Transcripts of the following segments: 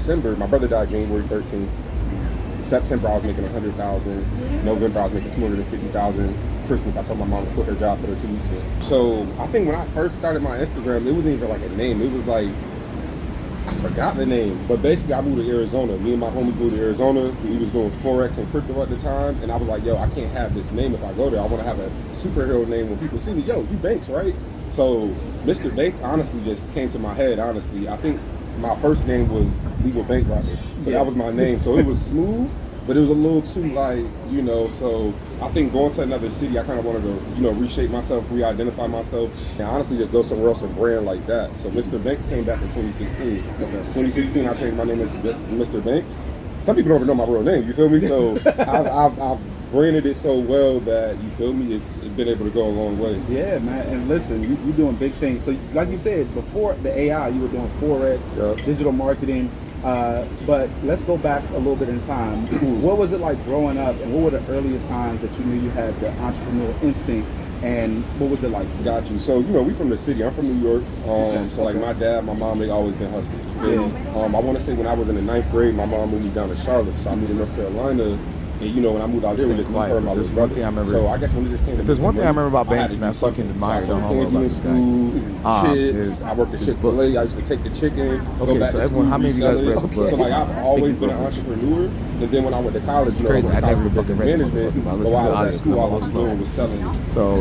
December, my brother died January 13th. September, I was making 100,000. November, I was making 250,000. Christmas, I told my mom to quit her job, put her 2 weeks in. So I think when I first started my Instagram, it wasn't even like a name. It was like, I forgot the name, but basically I moved to Arizona. Me and my homie moved to Arizona. We was doing Forex and crypto at the time, and I was like, yo, I can't have this name if I go there. I want to have a superhero name when people see me. Yo, you Banks, right? So Mr. Banks honestly just came to my head, honestly. I think my first name was Legal Bank Robber. So that was my name. So it was smooth, but it was a little too like, you know, so I think going to another city, I kind of wanted to, you know, reshape myself, re-identify myself, and honestly just go somewhere else and brand like that. So Mr. Banks came back in 2016. 2016, I changed my name as Mr. Banks. Some people don't even know my real name, you feel me? So I've branded it so well that, you feel me, it's been able to go a long way. Yeah, man, and listen, you're doing big things. So like you said, before the AI, you were doing Forex, digital marketing, but let's go back a little bit in time. What was it like growing up, and what were the earliest signs that you knew you had the entrepreneurial instinct, and what was it like? Got you. So, you know, we from the city. I'm from New York. So, like, my dad, my mom, they always been hustling. I want to say when I was in the 9th grade, my mom moved me down to Charlotte. So I moved to North Carolina. And, you know, when I moved out there, we just moved her and my little brother. So I guess when it just came to there's one thing I remember about Banks, and I fucking admire so candy in school, chips. I worked at Chick-fil-A. I used to take the chicken, go back to school, how many of you guys read the book? So, like, I've always been an entrepreneur. And then when I went to college, you know, I never fucking read management. But while I was at school, all I was doing was selling. So,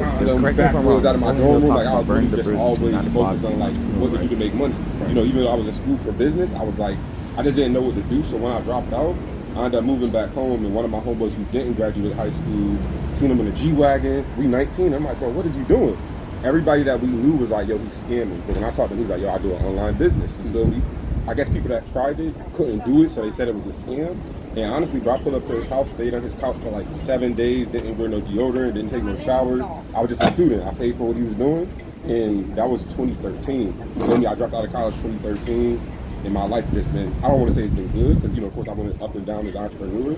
backwoods out of my dorm room. Like, I was really just always focused on, like, what to do to make money. You know, even though I was in school for business, I was like, I just didn't know what to do. So when I dropped out, I ended up moving back home, and one of my homeboys who didn't graduate high school, seen him in a G-Wagon. We 19. I'm like, bro, what is you doing? Everybody that we knew was like, yo, he's scamming. But when I talked to him, he's like, yo, I do an online business. You feel me? I guess people that tried it couldn't do it, so they said it was a scam. And honestly, bro, I pulled up to his house, stayed on his couch for like 7 days, didn't wear no deodorant, didn't take no shower. I was just a student. I paid for what he was doing, and that was 2013. You feel me? I dropped out of college 2013. And my life just been, I don't want to say it's been good, because, you know, of course I went up and down as an entrepreneur,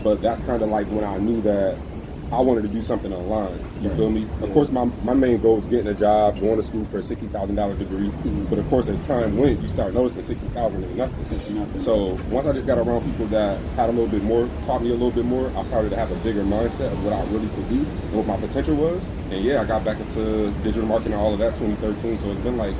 but that's kind of like when I knew that I wanted to do something online, you feel me? Of course, my main goal was getting a job, going to school for a $60,000 degree, but of course, as time went, you start noticing $60,000 is nothing. So once I just got around people that had a little bit more, taught me a little bit more, I started to have a bigger mindset of what I really could do and what my potential was. And yeah, I got back into digital marketing and all of that 2013, so it's been like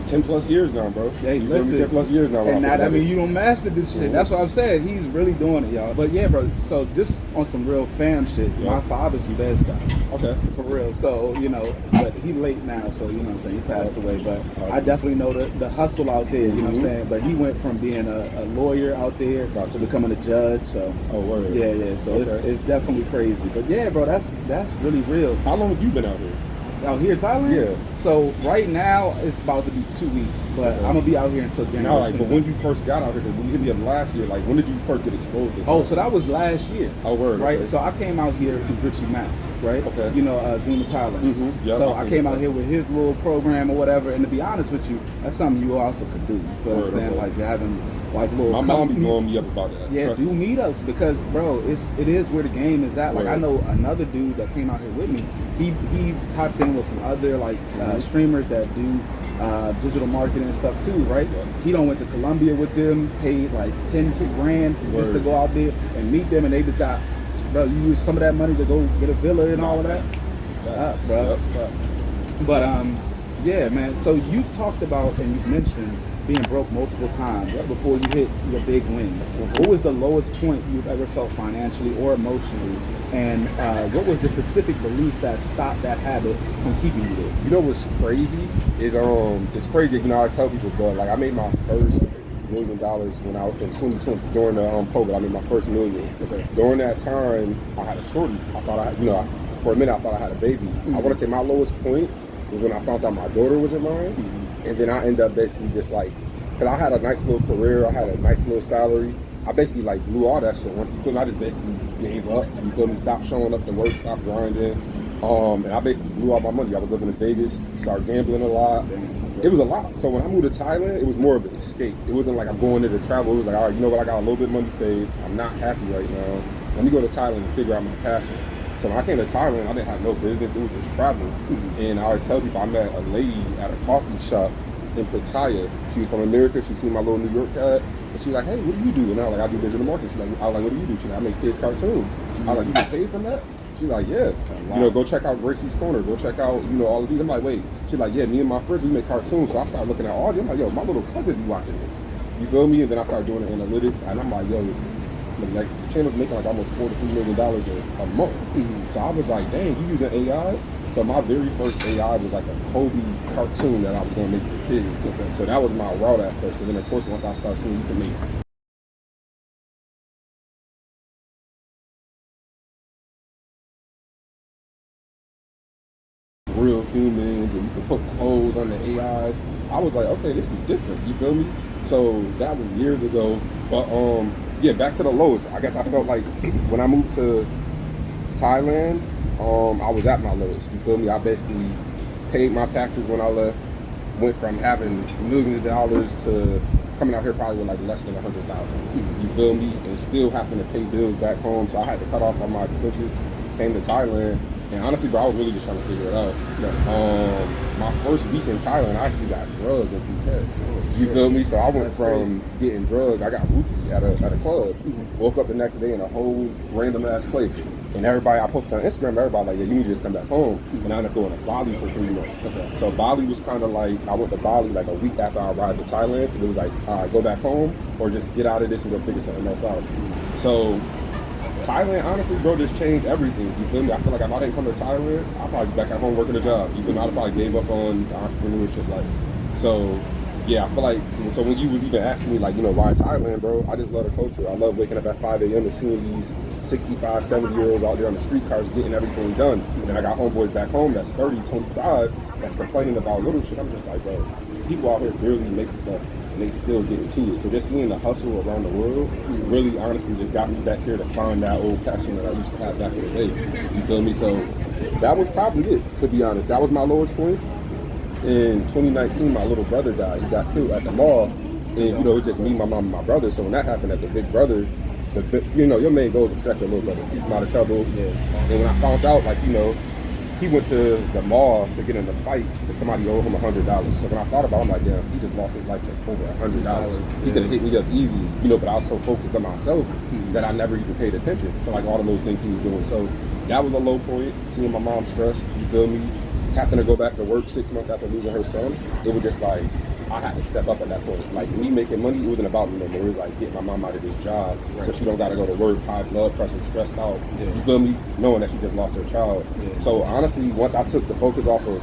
10 plus years now, bro. Hey, listen, 10 plus years now. And that, I mean, you don't master this shit. That's what I'm saying. He's really doing it, y'all. But yeah, bro, so just on some real fam shit, my father's from Bed-Stuy. Okay. For real. So, you know, but he's late now, so, you know what I'm saying, he passed away. But I definitely know the hustle out there, you know what I'm saying? But he went from being a lawyer out there to becoming a judge, so. Oh, word. Yeah. So it's definitely crazy. But yeah, bro, that's really real. How long have you been out here? Out here in Thailand? Yeah. So right now it's about to be 2 weeks, but I'm gonna be out here until January. Now, like, but when you first got out here, when you hit me up last year, like, when did you first get exposed to Oh, so that was last year. Oh, word. Right. Okay. So I came out here to Richie Mack, right? Okay. You know, Zuma Thailand. Yep, so I came out here with his little program or whatever, and to be honest with you, that's something you also could do. You feel what I'm saying? Like having like little. My mom be blowing me up about that. Yeah, do meetups because, bro, it is where the game is at. Like I know another dude that came out here with me. He tapped in with some other like streamers that do digital marketing and stuff too, right? Yeah. He went to Colombia with them, paid like 10 grand just to go out there and meet them, and they just got, bro, you use some of that money to go get a villa and all of that. That's bro. Yep. But yeah, man. So you've talked about and you've mentioned being broke multiple times before you hit your big wins. What was the lowest point you've ever felt financially or emotionally? And what was the specific belief that stopped that habit from keeping you there? You know what's crazy is it's crazy. You know, I tell people, but like I made my first $1 million when I was in 2020 during the COVID. I made my first $1 million. Okay. During that time, I had a shorty. I thought I had, for a minute I thought I had a baby. I want to say my lowest point was when I found out my daughter wasn't mine. And then I ended up basically just like, because I had a nice little career, I had a nice little salary. I basically like blew all that shit. You feel me? I just basically gave up. You feel me? Stopped showing up to work, stopped grinding. And I basically blew all my money. I was living in Vegas, started gambling a lot. It was a lot. So when I moved to Thailand, it was more of an escape. It wasn't like I'm going there to travel. It was like, all right, you know what? I got a little bit of money saved. I'm not happy right now. Let me go to Thailand and figure out my passion. So when I came to Thailand, I didn't have no business. It was just traveling. And I always tell people I met a lady at a coffee shop in Pattaya. She was from America. She seen my little New York hat. And she's like, hey, what do you do? And I was like, I do digital marketing. She's like, I was like, what do you do? She's like, I make kids cartoons. I was like, you get paid from that? She's like, yeah. Wow. You know, go check out Gracie's Corner. Go check out, you know, all of these. I'm like, wait. She's like, yeah, me and my friends, we make cartoons. So I started looking at all these. I'm like, yo, my little cousin be watching this. You feel me? And then I started doing the analytics. And I'm like, yo, like, the channel's making like almost $4 to $3 million a month. So I was like, dang, you using AI? So my very first AI was like a Kobe cartoon that I was going to make for kids. Okay. So that was my route at first. And then, of course, once I started seeing you can make real humans and you can put clothes on the AIs, I was like, okay, this is different. You feel me? So that was years ago. But yeah, back to the lows. I guess I felt like when I moved to Thailand, I was at my lowest. You feel me? I basically paid my taxes when I left. Went from having millions of dollars to coming out here probably with like less than 100,000. You feel me? And still having to pay bills back home. So I had to cut off all my expenses. Came to Thailand. And honestly, bro, I was really just trying to figure it out. My first week in Thailand, I actually got drugged in Phuket. You feel me? So I went from getting drugged, I got roofied at a club. Woke up the next day in a whole random ass place. And everybody, I posted on Instagram, everybody like, yeah, you need to just come back home. And I ended up going to Bali for 3 months. So Bali was kind of like, I went to Bali like a week after I arrived to Thailand. Because it was like, all right, go back home or just get out of this and go figure something else out. So Thailand, honestly, bro, just changed everything. You feel me? I feel like if I didn't come to Thailand, I'd probably be back at home working a job. You feel me? I'd probably gave up on the entrepreneurship life. So, yeah, I feel like, so when you was even asking me, like, you know, why Thailand, bro, I just love the culture. I love waking up at 5 a.m. and seeing these 65, 70-year-olds out there on the streetcars getting everything done. And then I got homeboys back home that's 30, 25, that's complaining about little shit. I'm just like, bro, people out here barely make stuff. And they still get into it. So just seeing the hustle around the world really honestly just got me back here to find that old passion that I used to have back in the day. You feel me? So that was probably it, to be honest. That was my lowest point. In 2019, my little brother died. He got killed at the mall. And, you know, it was just me, my mom, and my brother. So when that happened as a big brother, you know, your main goal is to protect your little brother, keep him out of trouble. Yeah. And when I found out, like, you know, he went to the mall to get in a fight because somebody owed him $100. So when I thought about it, I'm like, damn, he just lost his life to over $100. He could have hit me up easy, you know, but I was so focused on myself that I never even paid attention to like all the little things he was doing. So that was a low point, seeing my mom stressed, you feel me? Having to go back to work 6 months after losing her son, it was just like, I had to step up at that point. Like me making money, it wasn't about me no more. It was like getting my mom out of this job so she don't gotta go to work, high blood pressure, stressed out. You feel me? Knowing that she just lost her child. So honestly, once I took the focus off of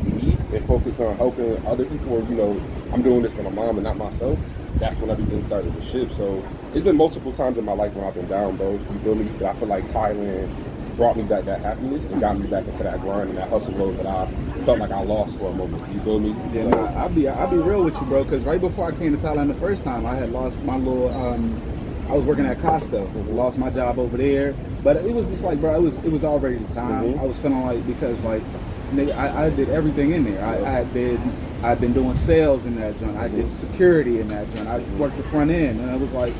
me and focused on helping other people, or you know, I'm doing this for my mom and not myself, that's when everything started to shift. So it's been multiple times in my life when I've been down, bro. You feel me? But I feel like Thailand brought me back that happiness and got me back into that grind and that hustle mode that I felt like I lost for a moment. You feel me? Yeah, so, I'll be real with you, bro. Because right before I came to Thailand the first time, I had lost my little. I was working at Costco. Lost my job over there, but it was just like, bro, it was already the time. I was feeling like because like, I did everything in there. I'd been doing sales in that joint. I did security in that joint. I worked the front end, and I was like,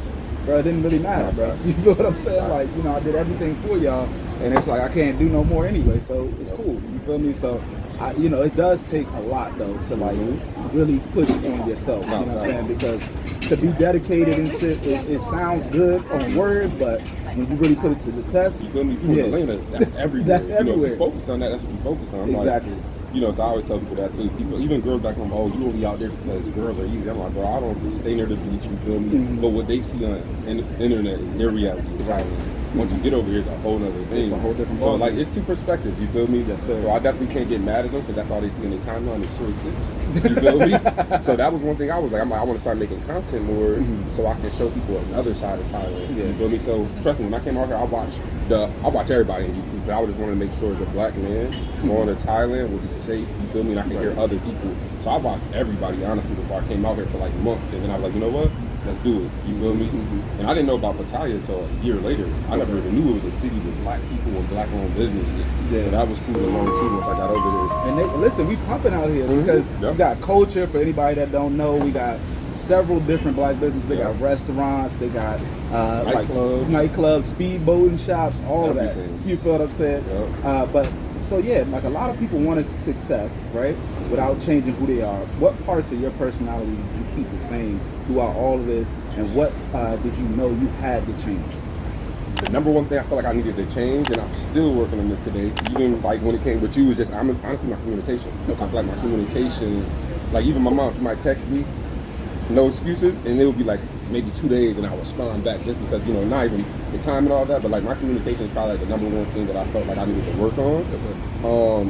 bro, it didn't really matter, bro. You feel what I'm saying? Like, you know, I did everything for y'all, and it's like I can't do no more anyway. So it's cool. You feel me? So. You know, it does take a lot though to like really push on yourself. You know what I'm saying? Because to be dedicated and shit, it sounds good on words, but when you really put it to the test, you feel me? Atlanta, that's everywhere. That's everywhere. You know, focus on that. That's what you focus on. Exactly. Like, you know, so I always tell people that too. People, even girls back home, oh, you only out there because girls are easy. I'm like, bro, I don't just stay near the beach. You feel me? But what they see on the internet is their reality. Once you get over here, it's a whole other thing. It's a whole different So, like, it's two perspectives, you feel me? Yes, sir. So I definitely can't get mad at them because that's all they see in their timeline is short six. You feel me? So that was one thing I was like, I want to start making content more so I can show people another side of Thailand. Yeah. You feel me? So trust me, when I came out here, I watch everybody on YouTube, but I just want to make sure as a black man going to Thailand will be safe. You feel me? And I can hear other people. So I watched everybody, honestly, before I came out here for like months. And then I was like, you know what? Let's do it. You feel me? And I didn't know about Pattaya until a year later. I never even knew it was a city with black people and black-owned businesses. So that was cool to learn too once I got over there. And listen, we pumping out here because we got culture. For anybody that don't know, we got several different black businesses. They got restaurants. They got nightclubs, speedboating shops, all of that. You feel what I'm saying? But So yeah, like a lot of people want success, right? Without changing who they are. What parts of your personality did you keep the same throughout all of this, and what did you know you had to change? The number one thing I feel like I needed to change, and I'm still working on it today, even like when it came with you, was just honestly my communication. I feel like my communication, like even my mom, she might text me, no excuses, and it would be like maybe 2 days, and I'll respond back just because, not even the time and all that, but like my communication is probably like the number one thing that I felt like I needed to work on.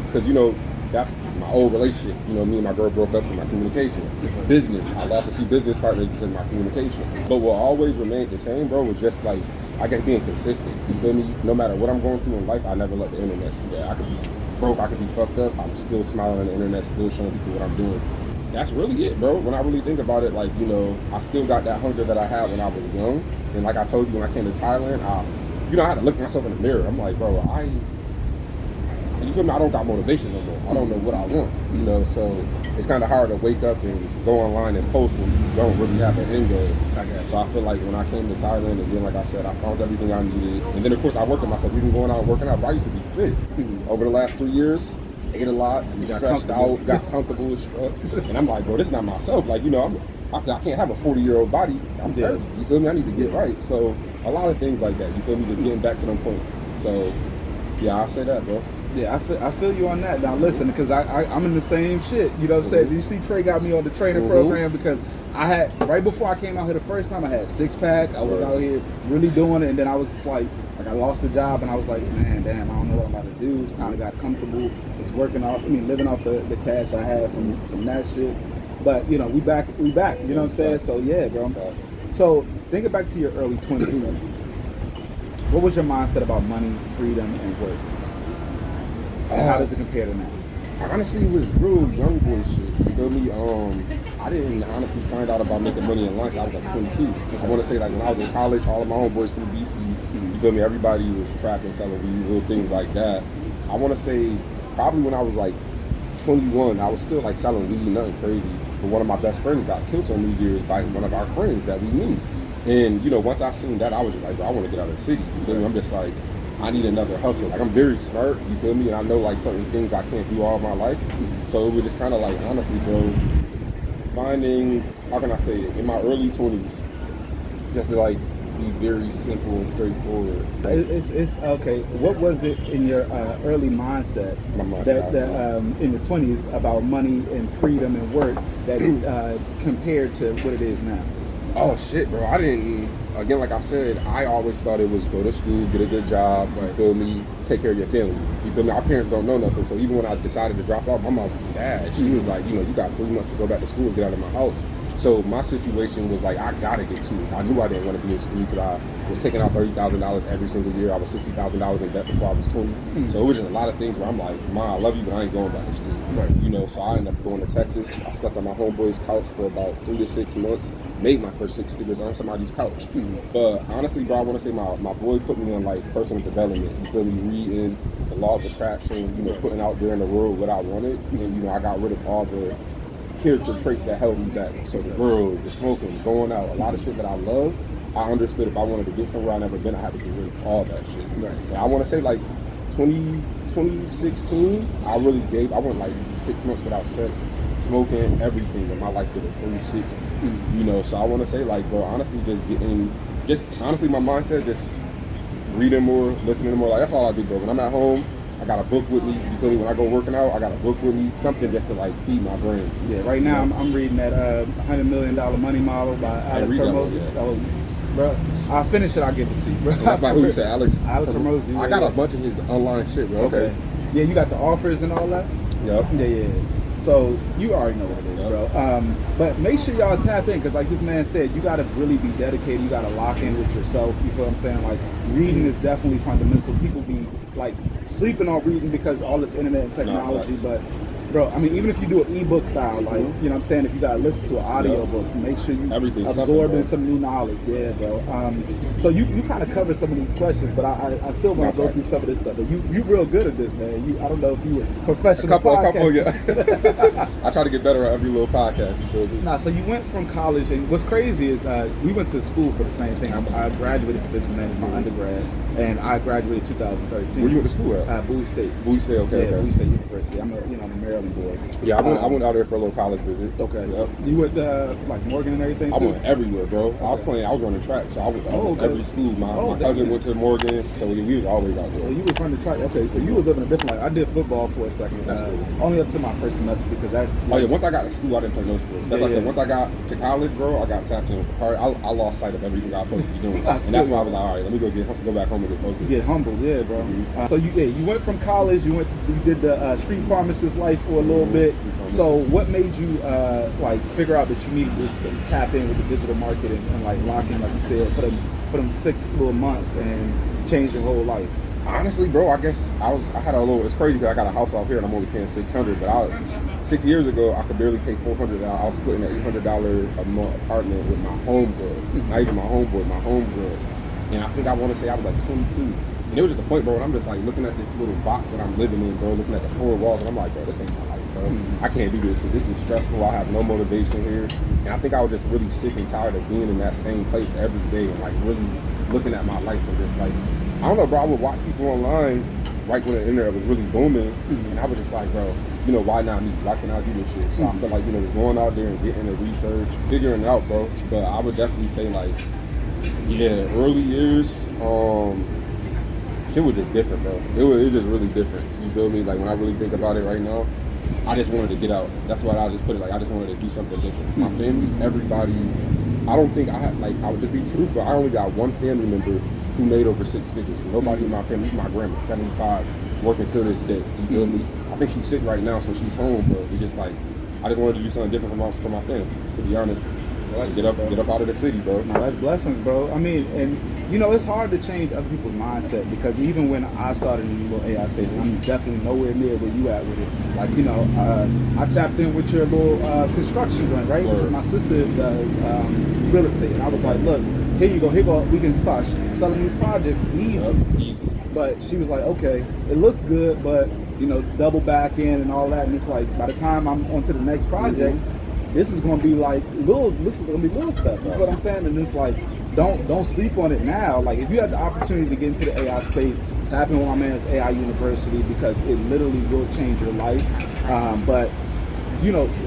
Because, that's my old relationship. Me and my girl broke up with my communication. Business, I lost a few business partners because of my communication. But what always remained the same, bro, was just like, I guess being consistent. You feel me? No matter what I'm going through in life, I never let the internet see that. I could be broke, I could be fucked up, I'm still smiling on the internet, still showing people what I'm doing. That's really it, bro. When I really think about it, like, I still got that hunger that I had when I was young. And like I told you, when I came to Thailand, I had to look at myself in the mirror. I'm like, bro, you feel me? I don't got motivation no more. I don't know what I want, so it's kind of hard to wake up and go online and post when you don't really have an end goal. So I feel like when I came to Thailand, and then like I said, I found everything I needed. And then of course I worked on myself, even going out and working out. But I used to be fit. Over the last 3 years, ate a lot, stressed out, got comfortable with stuff. And I'm like, bro, this is not myself. Like, I can't have a 40-year-old body. I'm 30. You feel me? I need to get right. So a lot of things like that. You feel me? Just getting back to them points. So yeah, I'll say that, bro. Yeah, I feel you on that. Now listen, because I'm in the same shit. You know what I'm saying? You see Trey got me on the training program because I had, right before I came out here the first time, I had 6-pack. I was out here really doing it, and then I was just like I lost the job, and I was like, man, damn, I don't know what I'm about to do. Just kind of got comfortable. It's working off, living off the cash I had from that shit. But, we back, you know what I'm saying? So yeah, bro. So thinking back to your early 20s, what was your mindset about money, freedom, and work? And how does it compare to now? Honestly, it was real young boy shit. You feel me? I didn't honestly find out about making money in lunch. I was like 22. I want to say, like, when I was in college, all of my homeboys from DC, you feel me? Everybody was trapping, selling weed, little things like that. I want to say probably when I was like 21, I was still like selling weed, nothing crazy. But one of my best friends got killed on New Year's by one of our friends that we knew. And, once I seen that, I was just like, bro, I want to get out of the city. You feel me? I'm just like, I need another hustle. Like, I'm very smart, you feel me? And I know, like, certain things I can't do all my life. So it was just kind of like, honestly, bro, finding, how can I say it, in my early 20s, just to, like, be very simple and straightforward. It's okay. What was it in your early mindset that in the 20s about money and freedom and work that compared to what it is now? Oh, shit, bro. I didn't... Again, like I said, I always thought it was go to school, get a good job, you feel me, take care of your family. You feel me? Our parents don't know nothing. So even when I decided to drop out, my mom was bad. She was like, you got 3 months to go back to school and get out of my house. So my situation was like, I gotta get to it. I knew I didn't want to be in school because I was taking out $30,000 every single year. I was $60,000 in debt before I was 20. So it was just a lot of things where I'm like, Mom, I love you, but I ain't going back to school. So I ended up going to Texas. I slept on my homeboy's couch for about 3 to 6 months. Made my first 6 figures on somebody's couch. But honestly, bro, I want to say my boy put me on like personal development. You feel me? Reading the law of attraction, putting out there in the world what I wanted. And, I got rid of all the character traits that held me back. So the girls, the smoking, going out, a lot of shit that I love. I understood if I wanted to get somewhere I never been, I had to get rid of all that shit. And I want to say like 2016, I went like 6 months without sex, smoking, everything, and my life did a 360. So I want to say, like, bro, honestly, honestly, my mindset, just reading more, listening more, like, that's all I do, bro. When I'm at home, I got a book with me, you feel me? When I go working out, I got a book with me, something just to, like, feed my brain. Yeah, right now, I'm reading that $100 Million Money Model by Alex Hormozy. Bro, I'll finish it, I'll give it to you, bro. That's by who you said, Alex Hormozy. I got a bunch of his online shit, bro. Okay. Yeah, you got the offers and all that? Yep. Yeah. So you already know what it is, bro. But make sure y'all tap in, because like this man said, you got to really be dedicated. You got to lock in with yourself. You feel what I'm saying? Like, reading is definitely fundamental. People be like sleeping on reading because of all this internet and technology, but Bro, I mean, even if you do an ebook style, like, you know what I'm saying, if you gotta listen to an audio book, make sure you absorbing some new knowledge. Yeah, bro. So you kind of cover some of these questions, but I still want to go through some of this stuff. But you real good at this, man. I don't know if you were professional. A couple, yeah. I try to get better at every little podcast. You feel me? Nah, so you went from college, and what's crazy is we went to school for the same thing. I graduated from business management, my undergrad, and I graduated 2013. Where you went to school at? Bowie State. Bowie State, okay. Yeah, Bowie State University. I'm a Maryland boy. Yeah, I went out there for a little college visit. Okay. Yep. You went like Morgan and everything too? I went everywhere, bro. Okay. I was running track, so I went every school. My cousin went to Morgan, so we was always out there. So you was running track. Okay, so you was living a different life. I did football for a second. Only up to my first semester because that's. Once I got to school, I didn't play no sports. That's what I said. Once I got to college, bro, I got tapped in. I lost sight of everything I was supposed to be doing, and that's why I was like, all right, let me go back home and get focused. Get humbled, yeah, bro. Mm-hmm. So you went from college. You did the street pharmacist life for a little bit. So what made you like figure out that you needed to tap in with the digital marketing and like lock in, like you said, for them 6 little months and change your whole life? Honestly, bro, I guess I had a little. It's crazy because I got a house out here and I'm only paying $600. But 6 years ago, I could barely pay $400. I was splitting an $800 a month apartment with my homegirl, not even my homeboy, my homegirl. And I think I want to say I was like 22. And it was just a point, bro, and I'm just like looking at this little box that I'm living in, bro, looking at the 4 walls, and I'm like, bro, this ain't my life, bro. I can't do this. This is stressful. I have no motivation here. And I think I was just really sick and tired of being in that same place every day and like really looking at my life and just like, I don't know, bro, I would watch people online right when the internet was really booming, and I was just like, bro, why not me? Why can't I do this shit? So I felt like, just going out there and getting the research, figuring it out, bro. But I would definitely say like, yeah, early years, shit was just different, bro. It was just really different. You feel me? Like when I really think about it right now, I just wanted to get out. That's why I just put it. Like I just wanted to do something different. My family, everybody. I don't think I would just be truthful. I only got one family member who made over 6 figures. Nobody in my family. My grandma, 75, working till this day. You feel me? I think she's sick right now, so she's home. But it's just like I just wanted to do something different for my family. To be honest. Get up out of the city, bro. No, that's blessings, bro. I mean, and it's hard to change other people's mindset because even when I started in the little AI space, and I'm definitely nowhere near where you at with it. Like, I tapped in with your little construction joint, right? Because my sister does real estate, and I was like, look, here you go, we can start selling these projects easy. But she was like, okay, it looks good, but double back in and all that, and it's like by the time I'm on to the next project. This is gonna be like little stuff. You know what I'm saying? And it's like, don't sleep on it now. Like if you had the opportunity to get into the AI space, tap in with my man's AI University because it literally will change your life. But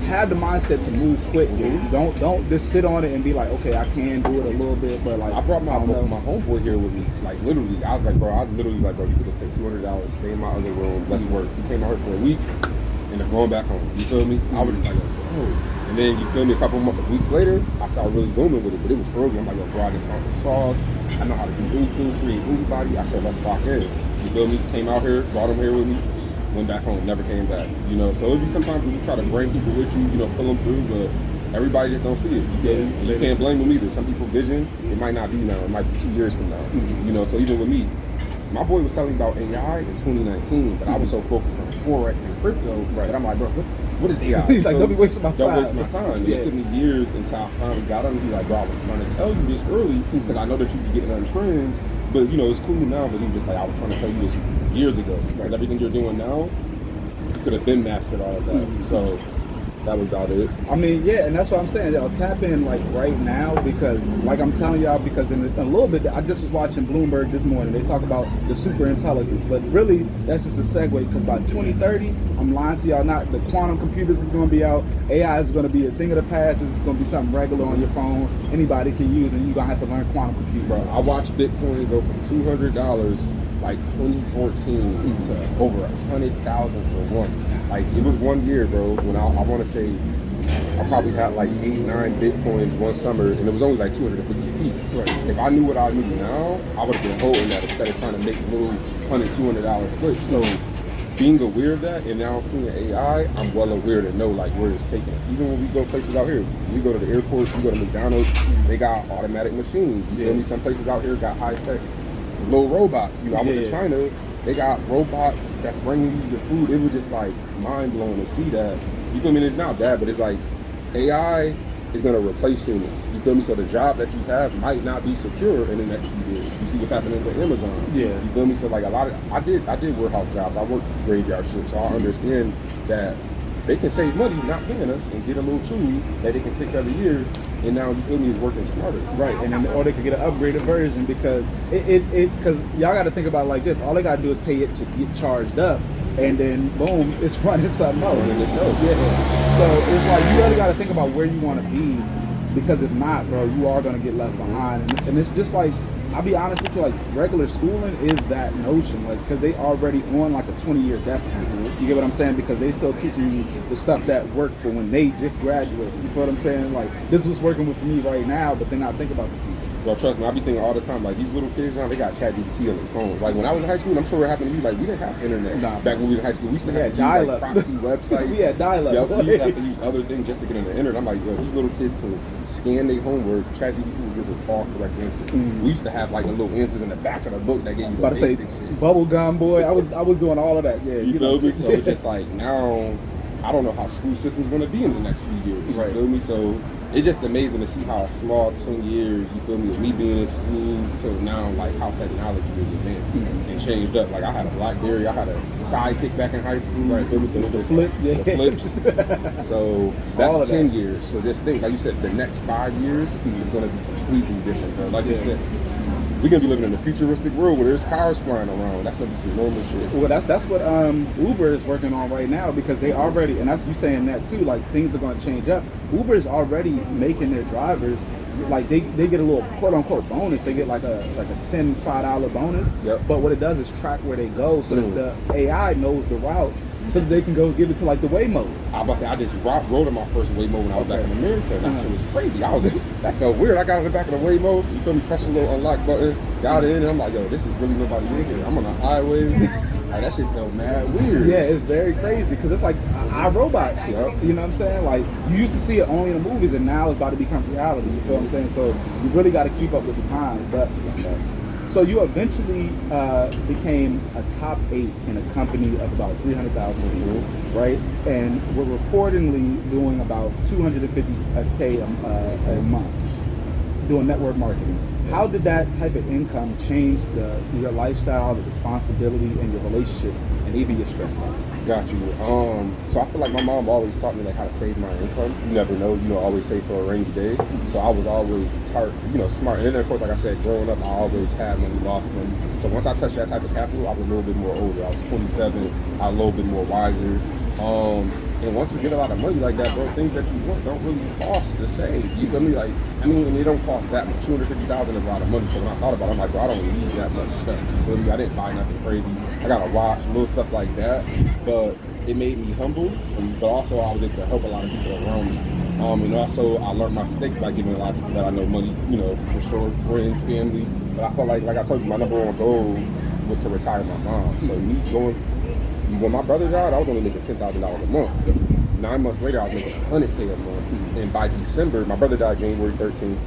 have the mindset to move quick. Don't just sit on it and be like, okay, I can do it a little bit, but like I brought my homeboy here with me. Like literally, I was like, bro, you could just pay $200, stay in my other room, let's work. He came out here for a week and then going back home. You feel me? I was just like, bro. And then, you feel me, a couple weeks later, I started really booming with it, but it was early. I'm like, yo, bro, I just found the sauce. I know how to do anything, create anybody. I said, let's lock in. You feel me? Came out here, brought him here with me, went back home, never came back. So it'd be sometimes when you try to bring people with you, pull them through, but everybody just don't see it. You can't blame them either. Some people vision, it might not be now. It might be 2 years from now. So even with me, my boy was telling about AI in 2019, but I was so focused on Forex and crypto, that I'm like, bro, what is AI? He's like, don't be wasting my time. Don't waste my time. It took me years until I finally got on. He's like, bro, I was trying to tell you this early because I know that you be getting on trends, but it's cool now. But he was just like, I was trying to tell you this years ago. Because everything you're doing now, you could have been mastered all of that. So that was about it. I mean, yeah, and that's what I'm saying. I'll tap in like right now because, like I'm telling y'all, because in a little bit, I just was watching Bloomberg this morning. They talk about the super intelligence, but really that's just a segue because by 2030, I'm lying to y'all not, the quantum computers is going to be out. AI is going to be a thing of the past. It's going to be something regular on your phone. Anybody can use, and you're going to have to learn quantum computing. Bro, I watched Bitcoin go from $200 like 2014 to over 100,000 for one. Like it was 1 year, bro, when I want to say I probably had like 8-9 Bitcoins one summer, and it was only like 250 a piece. If I knew what I knew now, I would have been holding that instead of trying to make little $100-$200 flips. So being aware of that, and now seeing AI, I'm well aware to know like where it's taking us. Even when we go places out here, we go to the airport, we go to McDonald's, they got automatic machines. You feel me? Some places out here got high tech, little robots. I went to China. They got robots that's bringing you the food. It was just like mind blowing to see that. You feel me? It's not bad, but it's like AI is going to replace humans. You feel me? So the job that you have might not be secure in the next few years. You see what's happening with Amazon. Yeah. You feel me? So like a lot of I did warehouse jobs. I worked graveyard shifts, so I understand that they can save money not paying us and get a little tool that they can fix every year. And now, you feel me, is working smarter. Right, and then, or they could get an upgraded version because because y'all got to think about it like this. All they got to do is pay it to get charged up, and then boom, it's running something else. Yeah. So it's like you really got to think about where you want to be, because if not, bro, you are going to get left behind. And it's just like, I'll be honest with you, like regular schooling is that notion, like because they already on like a 20-year deficit. You get what I'm saying? Because they still teaching you the stuff that worked for when they just graduated. You feel what I'm saying? Like this is what's working with me right now, but then I think about the future. Bro, trust me, I be thinking all the time, like these little kids now, they got ChatGPT on their phones. Like when I was in high school, I'm sure it happened to you, like we didn't have internet. Back when we was in high school, we used to have dial-up. Like, proxy websites. We had dial-up. Yep, we used to have to use other things just to get on the internet. I'm like, yo, these little kids can scan their homework, ChatGPT will give them all correct answers. We used to have like the little answers in the back of the book that gave you the basic shit. Bubble gum boy, I was doing all of that. Yeah, you feel me? So it's just like now, I don't know how school system's gonna be in the next few years. You feel me? So it's just amazing to see how a small 10 years, you feel me, with me being in school till now, like how technology is advanced and changed up. Like I had a BlackBerry, I had a sidekick back in high school, right? Feel me? So the flip, the flips. So that's 10 years. So just think, like you said, the next 5 years is gonna be completely different, bro. Like you said, we're gonna be living in a futuristic world where there's cars flying around. That's gonna be some normal shit. Well, that's what Uber is working on right now, because they already, and that's you saying that too. Like things are gonna change up. Uber is already making their drivers, like they get a little quote unquote bonus. They get like a $5 bonus. Yep. But what it does is track where they go, so that the AI knows the route, so that they can go give it to like the Waymos. I was about to say, I just rode on my first Waymo when I was back in America. That shit was crazy. That felt weird. I got in the back of the Waymo, you feel me, pressed a little unlock button, got in, and I'm like, yo, this is really nobody in here. I'm on the highway. Like, that shit felt mad weird. Yeah, it's very crazy, because it's like iRobot shit. Yep. You know what I'm saying? Like, you used to see it only in the movies, and now it's about to become reality. You feel what I'm saying? So you really got to keep up with the times. But so you eventually became a top 8 in a company of about 300,000 people, right? And we're reportedly doing about $250K a month doing network marketing. How did that type of income change your lifestyle, the responsibility, and your relationships, and even your stress levels? Got you. So I feel like my mom always taught me like how to save my income. You never know, always save for a rainy day. So I was always smart. And then of course, like I said, growing up, I always had money, lost money. So once I touched that type of capital, I was a little bit more older. I was 27, I was a little bit more wiser. And once you get a lot of money like that, bro, things that you want don't really cost to save. You feel me? Like, I mean, they don't cost that much. $250,000 is a lot of money. So when I thought about it, I'm like, bro, I don't need that much stuff. You feel me? I didn't buy nothing crazy. I got a watch, little stuff like that. But it made me humble. But also, I was able to help a lot of people around me. And also, I learned my mistakes by giving a lot of people that I know money, for sure, friends, family. But I felt like I told you, my number one goal was to retire my mom. So me when my brother died, I was only making $10,000 a month. 9 months later, I was making $100K a month. And by December, my brother died January 13th.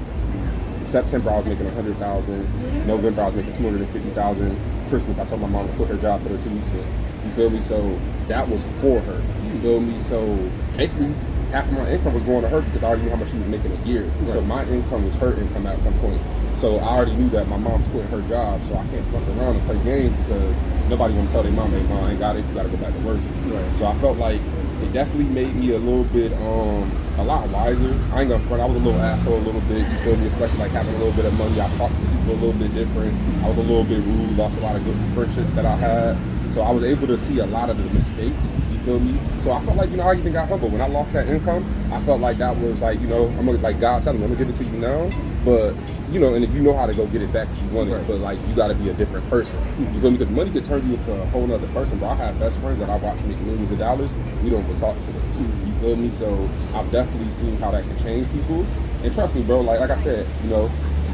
September, I was making $100,000. November, I was making $250,000. Christmas, I told my mom to quit her job, put her 2 weeks in. You feel me? So that was for her. You feel me? So basically, half of my income was going to her because I already knew how much she was making a year. Right. So my income was her income at some point. So I already knew that my mom's quitting her job, so I can't fuck around and play games because nobody want to tell their mom, hey, mom, I ain't got it, you got to go back to work. Right. So I felt like it definitely made me a little bit, a lot wiser. I ain't gonna front, I was a little asshole a little bit, you feel me, especially like having a little bit of money. I talked to people a little bit different. I was a little bit rude, lost a lot of good friendships that I had. So I was able to see a lot of the mistakes, you feel me? So I felt like, I even got humble. When I lost that income, I felt like that was like, I'm gonna, like God telling me, I'm gonna give it to you now, but, and if you know how to go get it back if you want it, but like, you gotta be a different person. You feel me? Because money could turn you into a whole nother person, but I have best friends that I watch make millions of dollars, we don't even talk to them. You feel me? So I've definitely seen how that can change people. And trust me, bro, like I said,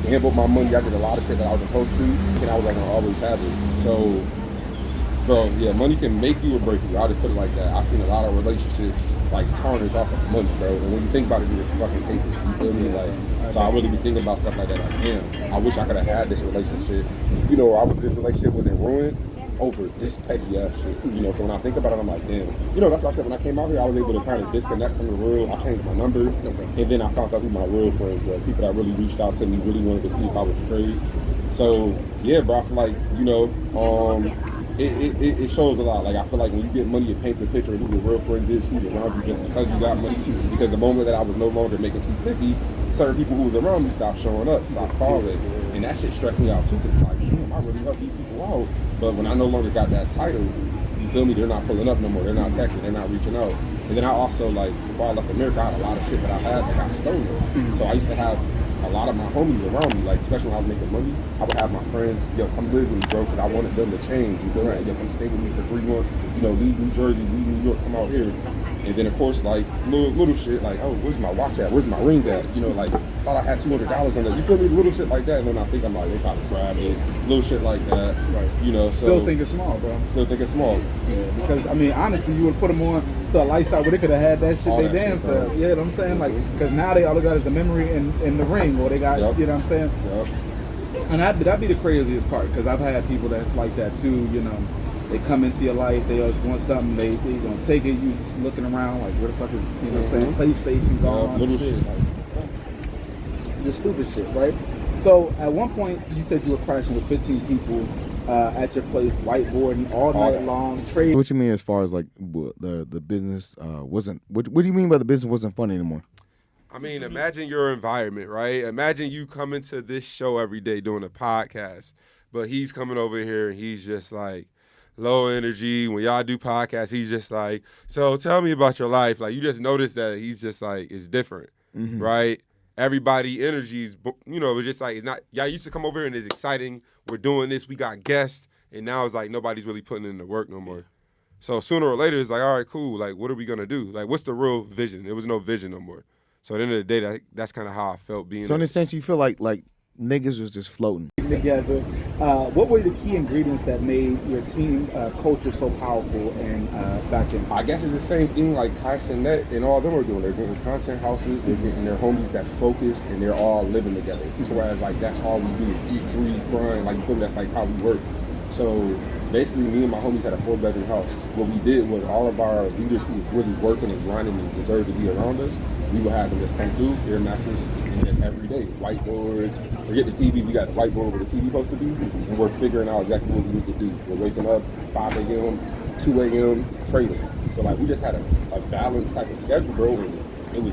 gambled my money, I did a lot of shit that I was supposed to, and I was like, gonna always have it. So, bro, yeah, money can make you or break you. I'll just put it like that. I've seen a lot of relationships like tarnish off of money, bro. And when you think about it, it's fucking paper. You feel me? Like, so I really be thinking about stuff like that. Like, damn, I wish I could have had this relationship. This relationship wasn't ruined. over this petty ass shit. You know, so when I think about it, I'm like, damn. You know, that's why I said when I came out here, I was able to kind of disconnect from the real. I changed my number, and then I found out who my real friends was. People that really reached out to me, really wanted to see if I was straight. So yeah, bro, I feel like, you know, it shows a lot. Like, I feel like when you get money, it paints a picture of who your real friends is, who's around you just because you got money. Because the moment that I was no longer making $250, certain people who was around me stopped showing up, stopped calling, and that shit stressed me out too. Cause like, damn, I really helped these people out. But when I no longer got that title, you feel me? They're not pulling up no more. They're not texting. They're not reaching out. And then I also, like, before I left America, I had a lot of shit that I had that got stolen. So I used to have a lot of my homies around me, like, especially when I was making money, I would have my friends, yo, come live with me, bro, because I wanted them to change, you feel me? Yo, come stay with me for 3 months, you know, leave New Jersey, leave New York, come out here. And then, of course, like, little shit, like, oh, where's my watch at? Where's my ring at? You know, like, thought I had $200 on it. You feel me? Little shit like that. And then I think I'm like, they probably grabbed it. Little shit like that. Right. You know, so. Still think it's small, bro. Still think it's small. Yeah, because, I mean, honestly, you would have put them on to a lifestyle where they could have had that shit they damn self. You know what I'm saying? Like, because now they all they got is the memory and the ring, or they got, you know what I'm saying? Yep. And that'd be the craziest part, because I've had people that's like that too, you know. They come into your life, they just want something, they gonna take it, you just looking around like, where the fuck is, you know what I'm saying, PlayStation gone, little shit. Like, the stupid shit, right? So at one point, you said you were crashing with 15 people at your place, whiteboarding all night long, trading. What you mean as far as like the business wasn't, what do you mean by the business wasn't fun anymore? I mean, imagine your environment, right? Imagine you coming to this show every day doing a podcast, but he's coming over here and he's just like, low energy. When y'all do podcasts, he's just like, so tell me about your life. Like, you just notice that he's just like, it's different, right? Everybody energies, you know, it's just like, it's not, y'all used to come over here and it's exciting. We're doing this. We got guests. And now it's like, nobody's really putting in the work no more. So sooner or later, it's like, all right, cool. Like, what are we going to do? Like, what's the real vision? There was no vision no more. So at the end of the day, that's kind of how I felt being. So in a sense, you feel like niggas was just floating together. What were the key ingredients that made your team culture so powerful and back then? I guess it's the same thing like Kais and Net and all them are doing. They're getting content houses, they're getting their homies that's focused, and they're all living together. Whereas like that's all we do is eat, breathe, grind. Like, you feel me? That's like how we work. So basically, me and my homies had a 4-bedroom house. What we did was all of our leaders who was really working and grinding and deserved to be around us, we would have them just come through, air mattress, and just every day. Whiteboards, forget the TV, we got the whiteboard where the TV supposed to be, and we're figuring out exactly what we need to do. We're waking up 5 a.m., 2 a.m., trading. So like, we just had a balanced type of schedule, bro, and it was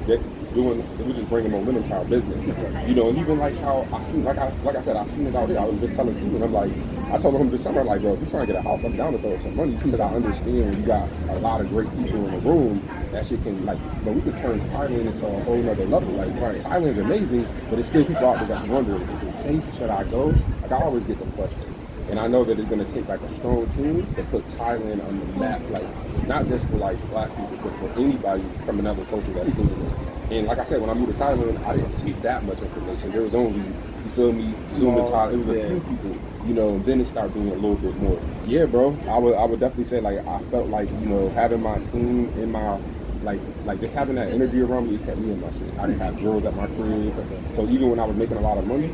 just bringing momentum to our business. You know, and even like how I seen, like I said, I seen it out here. I was just telling people, and I'm like, I told him this summer, I'm like, bro, if you're trying to get a house, I'm down to throw some money, because I understand when you got a lot of great people in the room, that shit can, like, but we could turn Thailand into a whole nother level. Like, right, Thailand's amazing, but it's still people out there that's wondering, is it safe? Should I go? Like, I always get them questions. And I know that it's going to take like a strong team to put Thailand on the map, like, not just for like black people, but for anybody from another culture that's seeing it. And like I said, when I moved to Thailand, I didn't see that much information. There was only, you feel me, Zoom to Thailand. It was a few people, you know, and then it started doing a little bit more. Yeah, bro, I would definitely say, like, I felt like, you know, having my team in my, like just having that energy around me, it kept me in my shit. I didn't have girls at my crib. So even when I was making a lot of money,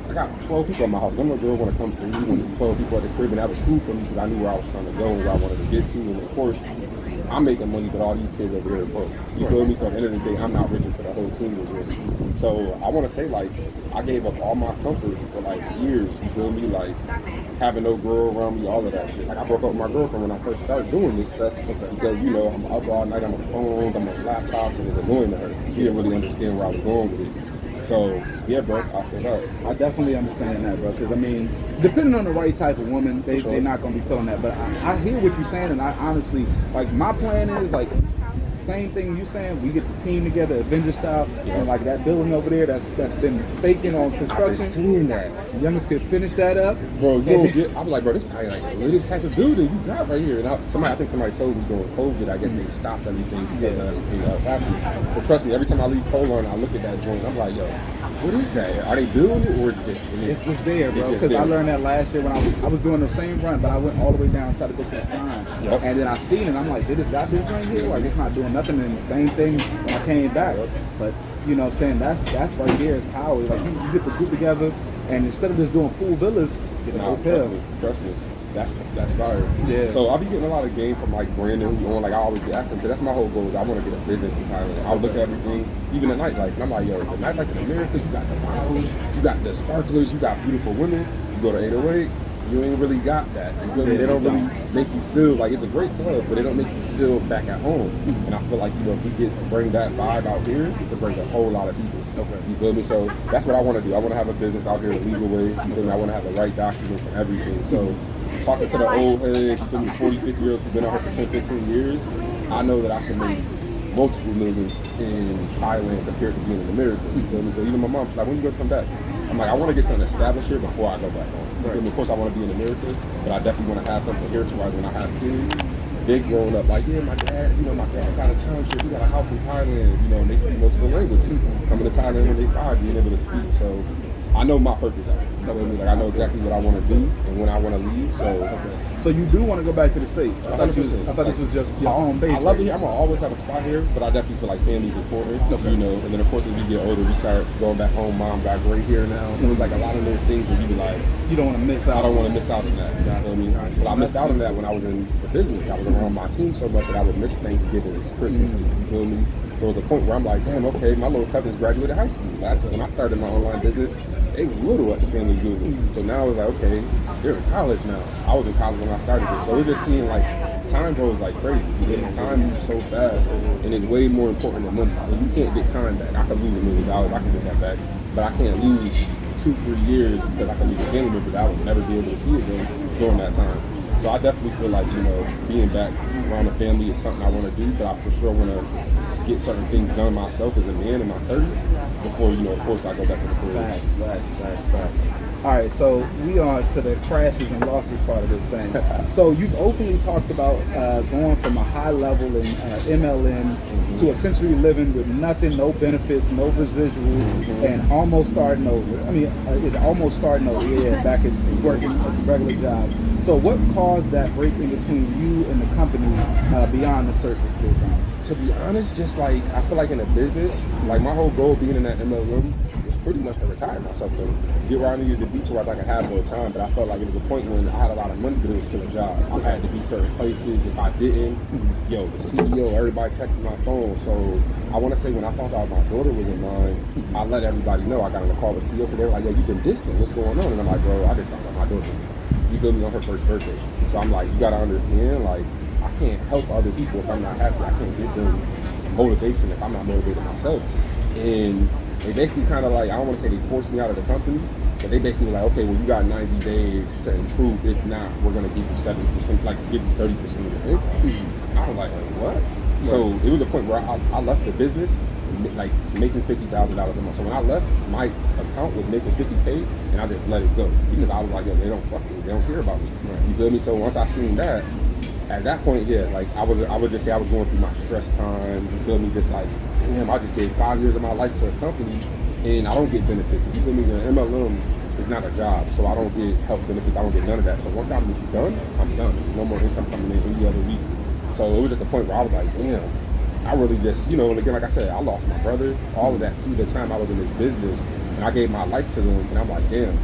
I got 12 people at my house. No girl want to come through when there's 12 people at the crib, and that was cool for me because I knew where I was trying to go and where I wanted to get to. And of course, I'm making money, but all these kids over here are broke. You feel me? So at the end of the day, I'm not rich until the whole team was rich. So I want to say, like, I gave up all my comfort for like years. You feel me? Like, having no girl around me, all of that shit. Like, I broke up with my girlfriend when I first started doing this stuff because, you know, I'm up all night, I'm on phones, I'm on laptops, and it's annoying to her. She didn't really understand where I was going with it. So, yeah, bro, I'll say that. I definitely understand that, bro, because, I mean, depending on the right type of woman, they're not going to be feeling that. But I hear what you're saying, and I honestly, like, my plan is, like, same thing you saying, we get the team together, Avenger style, and like that building over there that's been faking on construction. I've been seeing that. Youngest could finish that up. Bro, I was like, bro, this is probably like the latest type of building you got right here. And I think somebody told me during COVID, I guess they stopped everything because of everything that was happening. But trust me, every time I leave Polar and I look at that joint, I'm like, yo, what is that? Are they building it, or is it just? It's just there, bro. Because I learned that last year when I was doing the same run, but I went all the way down and tried to go to the sign. Yep. And then I seen it, I'm like, they just got this right here? Like, it's not doing nothing. And the same thing when I came back. But, you know what I'm saying, that's right there is power. Like, you get the group together, and instead of just doing pool villas, get a hotel. Trust me. That's fire. Yeah. So I'll be getting a lot of game from like Brandon, like I always be asking, because that's my whole goal is I want to get a business in Thailand. I'll look at everything, even the nightlife, and I'm like, yo, the nightlife in America, you got the bottles, you got the sparklers, you got beautiful women. You go to 808, you ain't really got that. You feel me? They don't really make you feel like it's a great club, but they don't make you feel back at home. And I feel like, you know, if we bring that vibe out here, it could bring a whole lot of people. Okay. You feel me? So that's what I want to do. I want to have a business out here the legal way. You feel me? I want to have the right documents and everything. So talking to the old heads, you feel me, 40, 50 year olds who've been out here for 10, 15 years, I know that I can make multiple millions in Thailand compared to being in America. You feel me? So even my mom's like, when you gonna come back? I'm like, I want to get something established here before I go back home. You feel me? Of course, I want to be in America, but I definitely want to have something here to where when I have kids, they growing up like, yeah, my dad got a township, we got a house in Thailand, you know, and they speak multiple languages. Coming to Thailand when they're 5, being able to speak. So I know my purpose out here. You feel me? Like I know exactly what I want to do and when I want to leave. So you do want to go back to the States? I thought this was just your home base. I love it here. I'm gonna always have a spot here, but I definitely feel like family's important. You know, and then of course as we get older, we start going back home. Mom got gray hair now, so it's like a lot of little things where you be like, you don't want to miss out. I don't want to miss out on that. You know what I mean? But I missed out on that when I was in the business. I was around my team so much that I would miss Thanksgivings, Christmases. You feel me? So it was a point where I'm like, damn, okay, my little cousins graduated high school. When I started my online business, they was little at the family reunion. So now it's like, okay, they're in college now. I was in college when I started this. So it just seemed like time goes like crazy. Time moves so fast, and it's way more important than money. And you can't get time back. I could lose $1 million, I can get that back, but I can't lose 2-3 years because I can lose a family member that I would never be able to see again during that time. So I definitely feel like, you know, being back around the family is something I want to do, but I for sure want to get certain things done myself as a man in my 30s before, you know, of course I go back to the career. Facts. All right, so we are to the crashes and losses part of this thing. So you've openly talked about going from a high level in MLM to essentially living with nothing, no benefits, no residuals, and almost starting over. Back at working a regular job. So what caused that break in between you and the company beyond the surface there, John? To be honest, just like, I feel like in a business, like my whole goal being in that MLM is pretty much to retire myself and get where I needed to be to where I could have more time. But I felt like it was a point when I had a lot of money, but it was still a job. I had to be certain places. If I didn't, the CEO, everybody texted my phone. So I want to say when I found out my daughter was in mine, I let everybody know. I got on the call with the CEO because they were like, yo, you've been distant. What's going on? And I'm like, bro, I just found out my daughter was in mine. You feel me, on her first birthday. So I'm like, you got to understand, like, I can't help other people if I'm not happy. I can't give them motivation if I'm not motivated myself. And they basically kind of like, I don't want to say they forced me out of the company, but they basically were like, okay, well, you got 90 days to improve. If not, we're going to give you 70%, like give you 30% of your income. I was like, what? Right. So it was a point where I left the business like making $50,000 a month. So when I left, my account was making $50K, and I just let it go because I was like, yo, they don't fuck me, they don't care about me. Right. You feel me? So once I seen that, at that point, yeah, like I would just say I was going through my stress time. You feel me? Just like, damn, I just gave 5 years of my life to a company, and I don't get benefits. You feel me? The MLM is not a job, so I don't get health benefits. I don't get none of that. So once I'm done, I'm done. There's no more income coming in any other week. So it was just a point where I was like, damn, I really just, you know, and again, like I said, I lost my brother, all of that through the time I was in this business, and I gave my life to them, and I'm like, damn,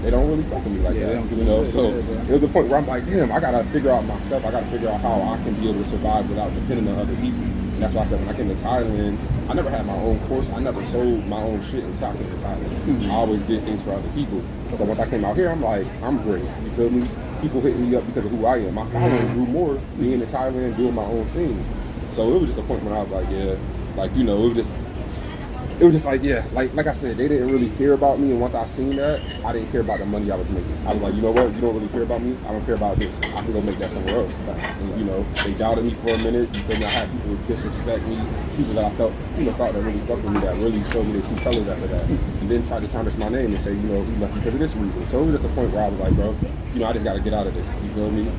they don't really fuck with me like that, you know. So it was a point where I'm like, damn, I gotta figure out myself. I gotta figure out how I can be able to survive without depending on other people. And that's why I said when I came to Thailand, I never had my own course. I never sold my own shit until I came to Thailand. I always did things for other people. So once I came out here, I'm like, I'm great. You feel me? People hitting me up because of who I am. My following grew more being in Thailand, doing my own thing. So it was just a point when I was like, yeah, like, you know, it was just like, yeah, like I said, they didn't really care about me. And once I seen that, I didn't care about the money I was making. I was like, you know what? You don't really care about me. I don't care about this. I can go make that somewhere else. And, you know, they doubted me for a minute because I had people disrespect me, people that I thought that really fucked with me, that really showed me the true colors after that. And then tried to tarnish my name and say, you know, he left because of this reason. So it was just a point where I was like, bro, you know, I just got to get out of this. You feel me?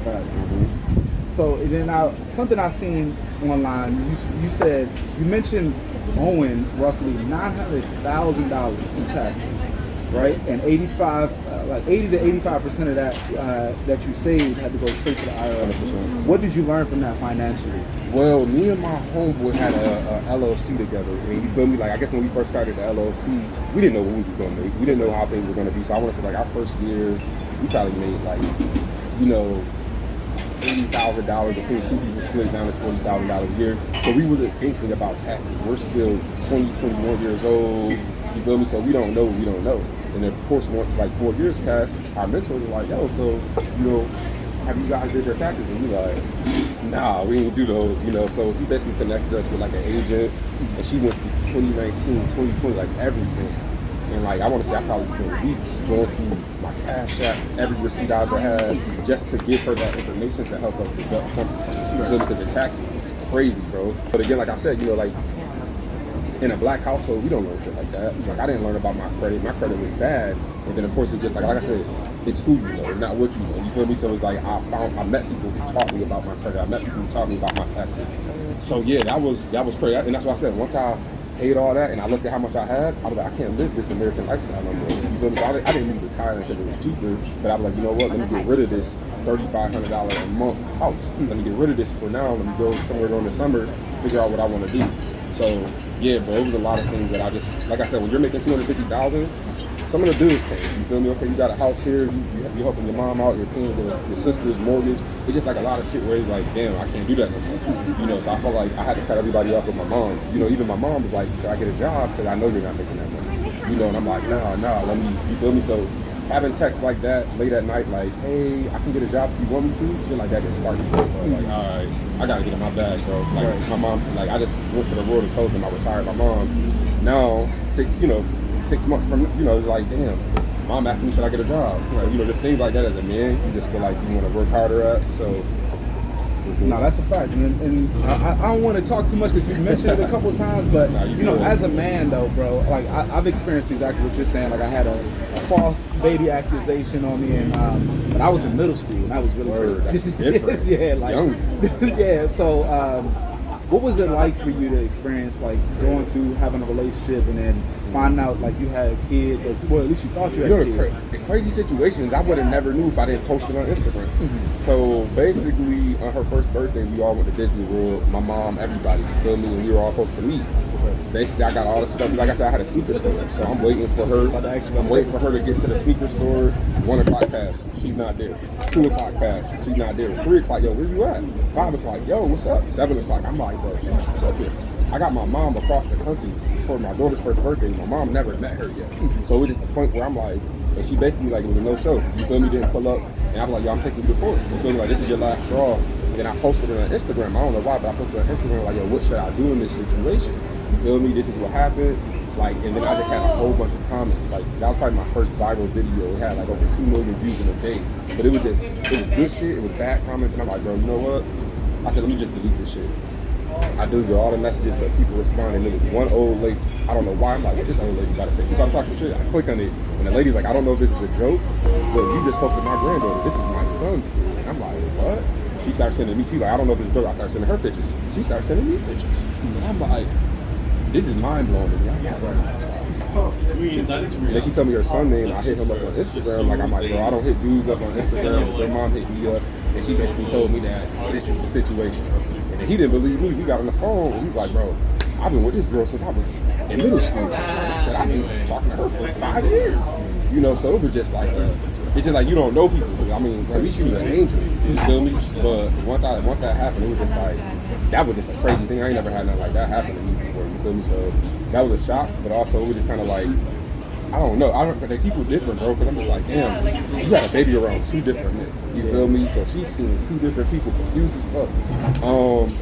So then something I seen online, you said, you mentioned owing roughly $900,000 in taxes, right? And 80 to 85% of that you saved had to go straight to the IRS. 100%. What did you learn from that financially? Well, me and my homeboy had a LLC together, and you feel me? Like, I guess when we first started the LLC, we didn't know what we was gonna make. We didn't know how things were gonna be. So I want to say, like, our first year, we probably made like you know, $80,000 between two people split down is $40,000 a year. So we wasn't thinking about taxes. We're still 20, 21 years old. You feel me? So we don't know what we don't know. And of course, once like 4 years pass, our mentors are like, yo, so, you know, have you guys did your taxes? And we like, nah, we ain't do those, you know. So he basically connected us with like an agent, and she went through 2019, 2020, like everything. And like, I want to say I probably spent weeks going through my cash apps, every receipt I ever had, just to give her that information to help us deduct something. You feel me? Because the taxes was crazy, bro. But again, like I said, you know, like, in a black household, we don't learn shit like that. Like, I didn't learn about my credit. My credit was bad. And then, of course, it's just like I said, it's who you know, it's not what you know. You feel me? So it's like I met people who taught me about my credit. I met people who taught me about my taxes. So yeah, that was crazy. And that's why I said, once I paid all that and I looked at how much I had, I was like, I can't live this American lifestyle no more. You feel me? So I didn't move to Thailand because it was cheaper, but I was like, you know what? Let me get rid of this $3,500 a month house. Let me get rid of this for now. Let me go somewhere during the summer, figure out what I want to do. So yeah, bro, it was a lot of things that I just, like I said, when you're making $250,000, some of the bills change. You feel me? Okay, you got a house here, you're helping your mom out, you're paying your sister's mortgage. It's just like a lot of shit where it's like, damn, I can't do that no more. You know, so I felt like I had to cut everybody off with my mom. You know, even my mom was like, should I get a job? Because I know you're not making that money. You know, and I'm like, nah, let me, you feel me? So having texts like that late at night, like, hey, I can get a job if you want me to, shit like that gets sparky, bro. Like, all right, I gotta get in my bag, bro. Like, my mom, like, I just went to the world and told them I retired my mom. Now, 6 months from, you know, it's like, damn, mom asked me, should I get a job? Right. So, you know, just things like that as a man, you just feel like you want to work harder at, so. No, that's a fact. And I don't want to talk too much because you mentioned it a couple of times, but, you know, as a man, though, bro, like, I've experienced exactly what you're saying. Like, I had a false baby accusation on me, and but I was in middle school, and I was really that's different. Yeah, like, young. Yeah, so, what was it like for you to experience, like, going through having a relationship and then finding out, like, you had a kid, or at least you thought you had a kid? The crazy situation is I would have never knew if I didn't post it on Instagram. So basically, on her first birthday, we all went to Disney World, my mom, everybody, you feel me, and we were all supposed to meet. Basically, I got all the stuff. Like I said, I had a sneaker store, so I'm waiting for her. I'm waiting for her to get to the sneaker store. 1 o'clock pass, she's not there. 2 o'clock pass, she's not there. 3 o'clock, yo, where you at? 5 o'clock, yo, what's up? 7 o'clock, I'm like, bro, she's up here. I got my mom across the country for my daughter's first birthday. My mom never met her yet, so it was just the point where I'm like, and she basically like, it was a no-show. You feel me? Didn't pull up, and I'm like, yo, I'm taking you to court. You feel me? Like, this is your last straw. And then I posted it on Instagram. I don't know why, but I posted it on Instagram like, yo, what should I do in this situation? You feel me? This is what happened. Like, and then I just had a whole bunch of comments. Like, that was probably my first viral video. It had like over 2 million views in a day. But it was good shit. It was bad comments. And I'm like, bro, you know what? I said, let me just delete this shit. I deleted all the messages for people responding. There was one old lady, I don't know why, I'm like, what this old lady about to say? She about to talk some shit. I click on it, and the lady's like, I don't know if this is a joke, but you just posted my granddaughter. This is my son's kid. And I'm like, what? She started sending me, she's like, I don't know if it's a joke. I started sending her pictures. She started sending me pictures. And I'm like, this is mind blowing to me. I'm like, then she told me her son name. I hit him up on Instagram. Like, I'm like, bro, I don't hit dudes up on Instagram, but your mom hit me up. And she basically told me that this is the situation. And then he didn't believe me. We got on the phone. And he's like, bro, I've been with this girl since I was in middle school. He said, I've been talking to her for 5 years. You know, so it was just like, it's just like you don't know people. I mean, to me, she was an angel. You feel me? But once that happened, it was just like, that was just a crazy thing. I ain't never had nothing like that happen to me before. You feel me? So that was a shock, but also it was just kind of like, I don't know. They people different, bro. Because I'm just like, damn, you had a baby around 2 different men. You feel me? So she's seeing 2 different people, confused as fuck.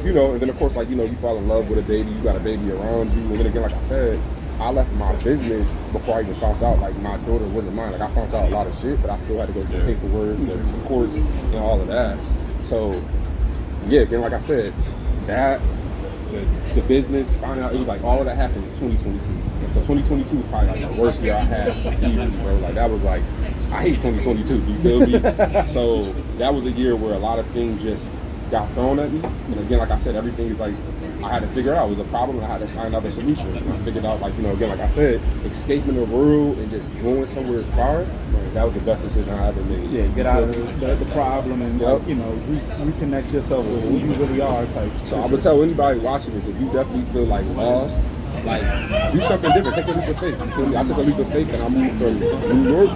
You know, and then of course, like, you know, you fall in love with a baby, you got a baby around you, and then again, like I said, I left my business before I even found out, like, my daughter wasn't mine. Like, I found out a lot of shit, but I still had to go through the paperwork, the courts, and all of that. So, yeah, again, like I said, that, the business, finding out, it was like all of that happened in 2022. So 2022 was probably like the worst year I had in years, bro. Like, that was like, I hate 2022, you feel me? So that was a year where a lot of things just got thrown at me. And again, like I said, everything is like, I had to figure it out. It was a problem, and I had to find out a solution. And I figured out, like, you know, again, like I said, escaping the world and just going somewhere far, that was the best decision I ever made. Yeah, get out of the problem and, like, you know, reconnect yourself with who you really are type. So I would tell anybody watching this, if you definitely feel like lost, like, do something different. Take a leap of faith. You feel me? I took a leap of faith and I moved from New York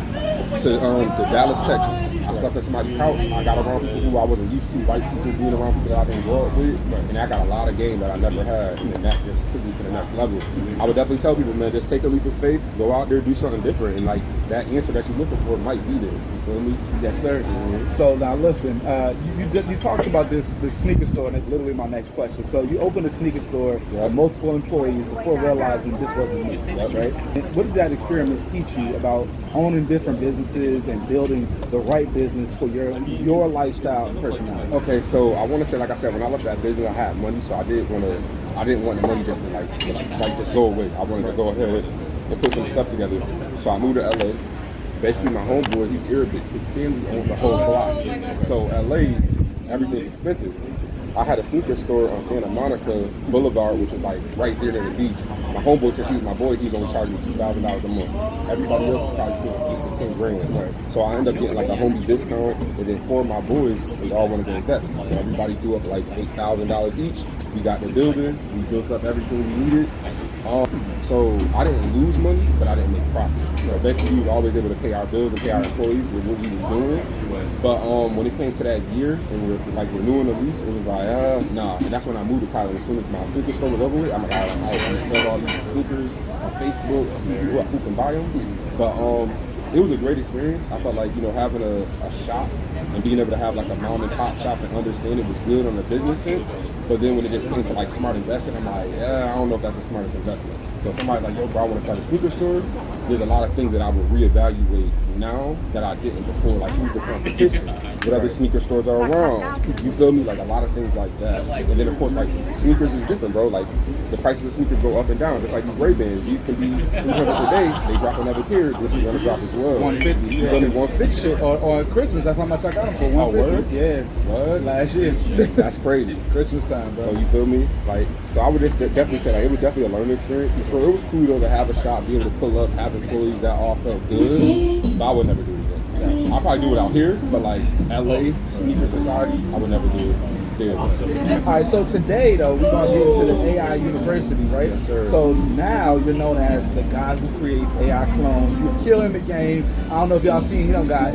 to Dallas, Texas. I slept on somebody's couch. I got around people who I wasn't used to, white people, being around people that I didn't grow up with, and I got a lot of game that I never had, and that just took me to the next level. I would definitely tell people, man, just take a leap of faith, go out there, do something different, and like that answer that you're looking for might be there. You feel me? Yes, sir. So now listen, you talked about this sneaker store, and it's literally my next question. So you opened a sneaker store with multiple employees before realizing this wasn't you, right? And what did that experiment teach you about owning different businesses and building the right business for your lifestyle and personality? Okay, so I want to say, like I said, when I left that business, I had money, so I didn't want the money just to like just go away. I wanted to go ahead and put some stuff together. So I moved to LA. Basically, my homeboy, he's Arabic. His family owned the whole block. So LA, everything's expensive. I had a sneaker store on Santa Monica Boulevard, which is like right there near the beach. My homeboy, since he was my boy, he's only charging me $2,000 a month. Everybody else is probably getting 8 to 10 grand. Right. So I ended up getting like a homie discount, and then for my boys, we all wanted to invest. So everybody threw up like $8,000 each. We got the building, we built up everything we needed. So I didn't lose money, but I didn't make profit. So basically, we was always able to pay our bills and pay our employees with what we was doing. But when it came to that year and we were like renewing the lease, it was like, nah. And that's when I moved to Thailand. As soon as my sneaker store was over with, I'm like, all right, I'm gonna sell all these sneakers on Facebook, see who can buy them. But it was a great experience. I felt like, having a shop and being able to have like a mom and pop shop and understand it was good on the business sense. But then when it just came to like smart investing, I'm like, I don't know if that's the smartest investment. So somebody's like, yo, bro, I want to start a sneaker store. There's a lot of things that I would reevaluate now that I didn't before, like who's the competition, what other sneaker stores are around. You feel me? Like a lot of things like that. And then of course, like sneakers is different, bro. Like the prices of sneakers go up and down. Just like these Ray-Bans, these can be $300 per day. They drop another pair. This is gonna drop as well. 150. You feel me? 150. Shit, or Christmas. That's how much I got them for. 150. Yeah. What? Last year. That's crazy. Christmas time, bro. So you feel me? Like, so I would just definitely say like it was definitely a learning experience. For sure, it was cool though to have a shop, be able to pull up, have employees that all felt good. But I would never do it again. Yeah. I'll probably do it out here, but like LA sneaker society, I would never do it there. All right, so today though we're gonna get into the AI University, right? Yes, sir. So now you're known as the guy who creates AI clones. You're killing the game. I don't know if y'all seen he don't got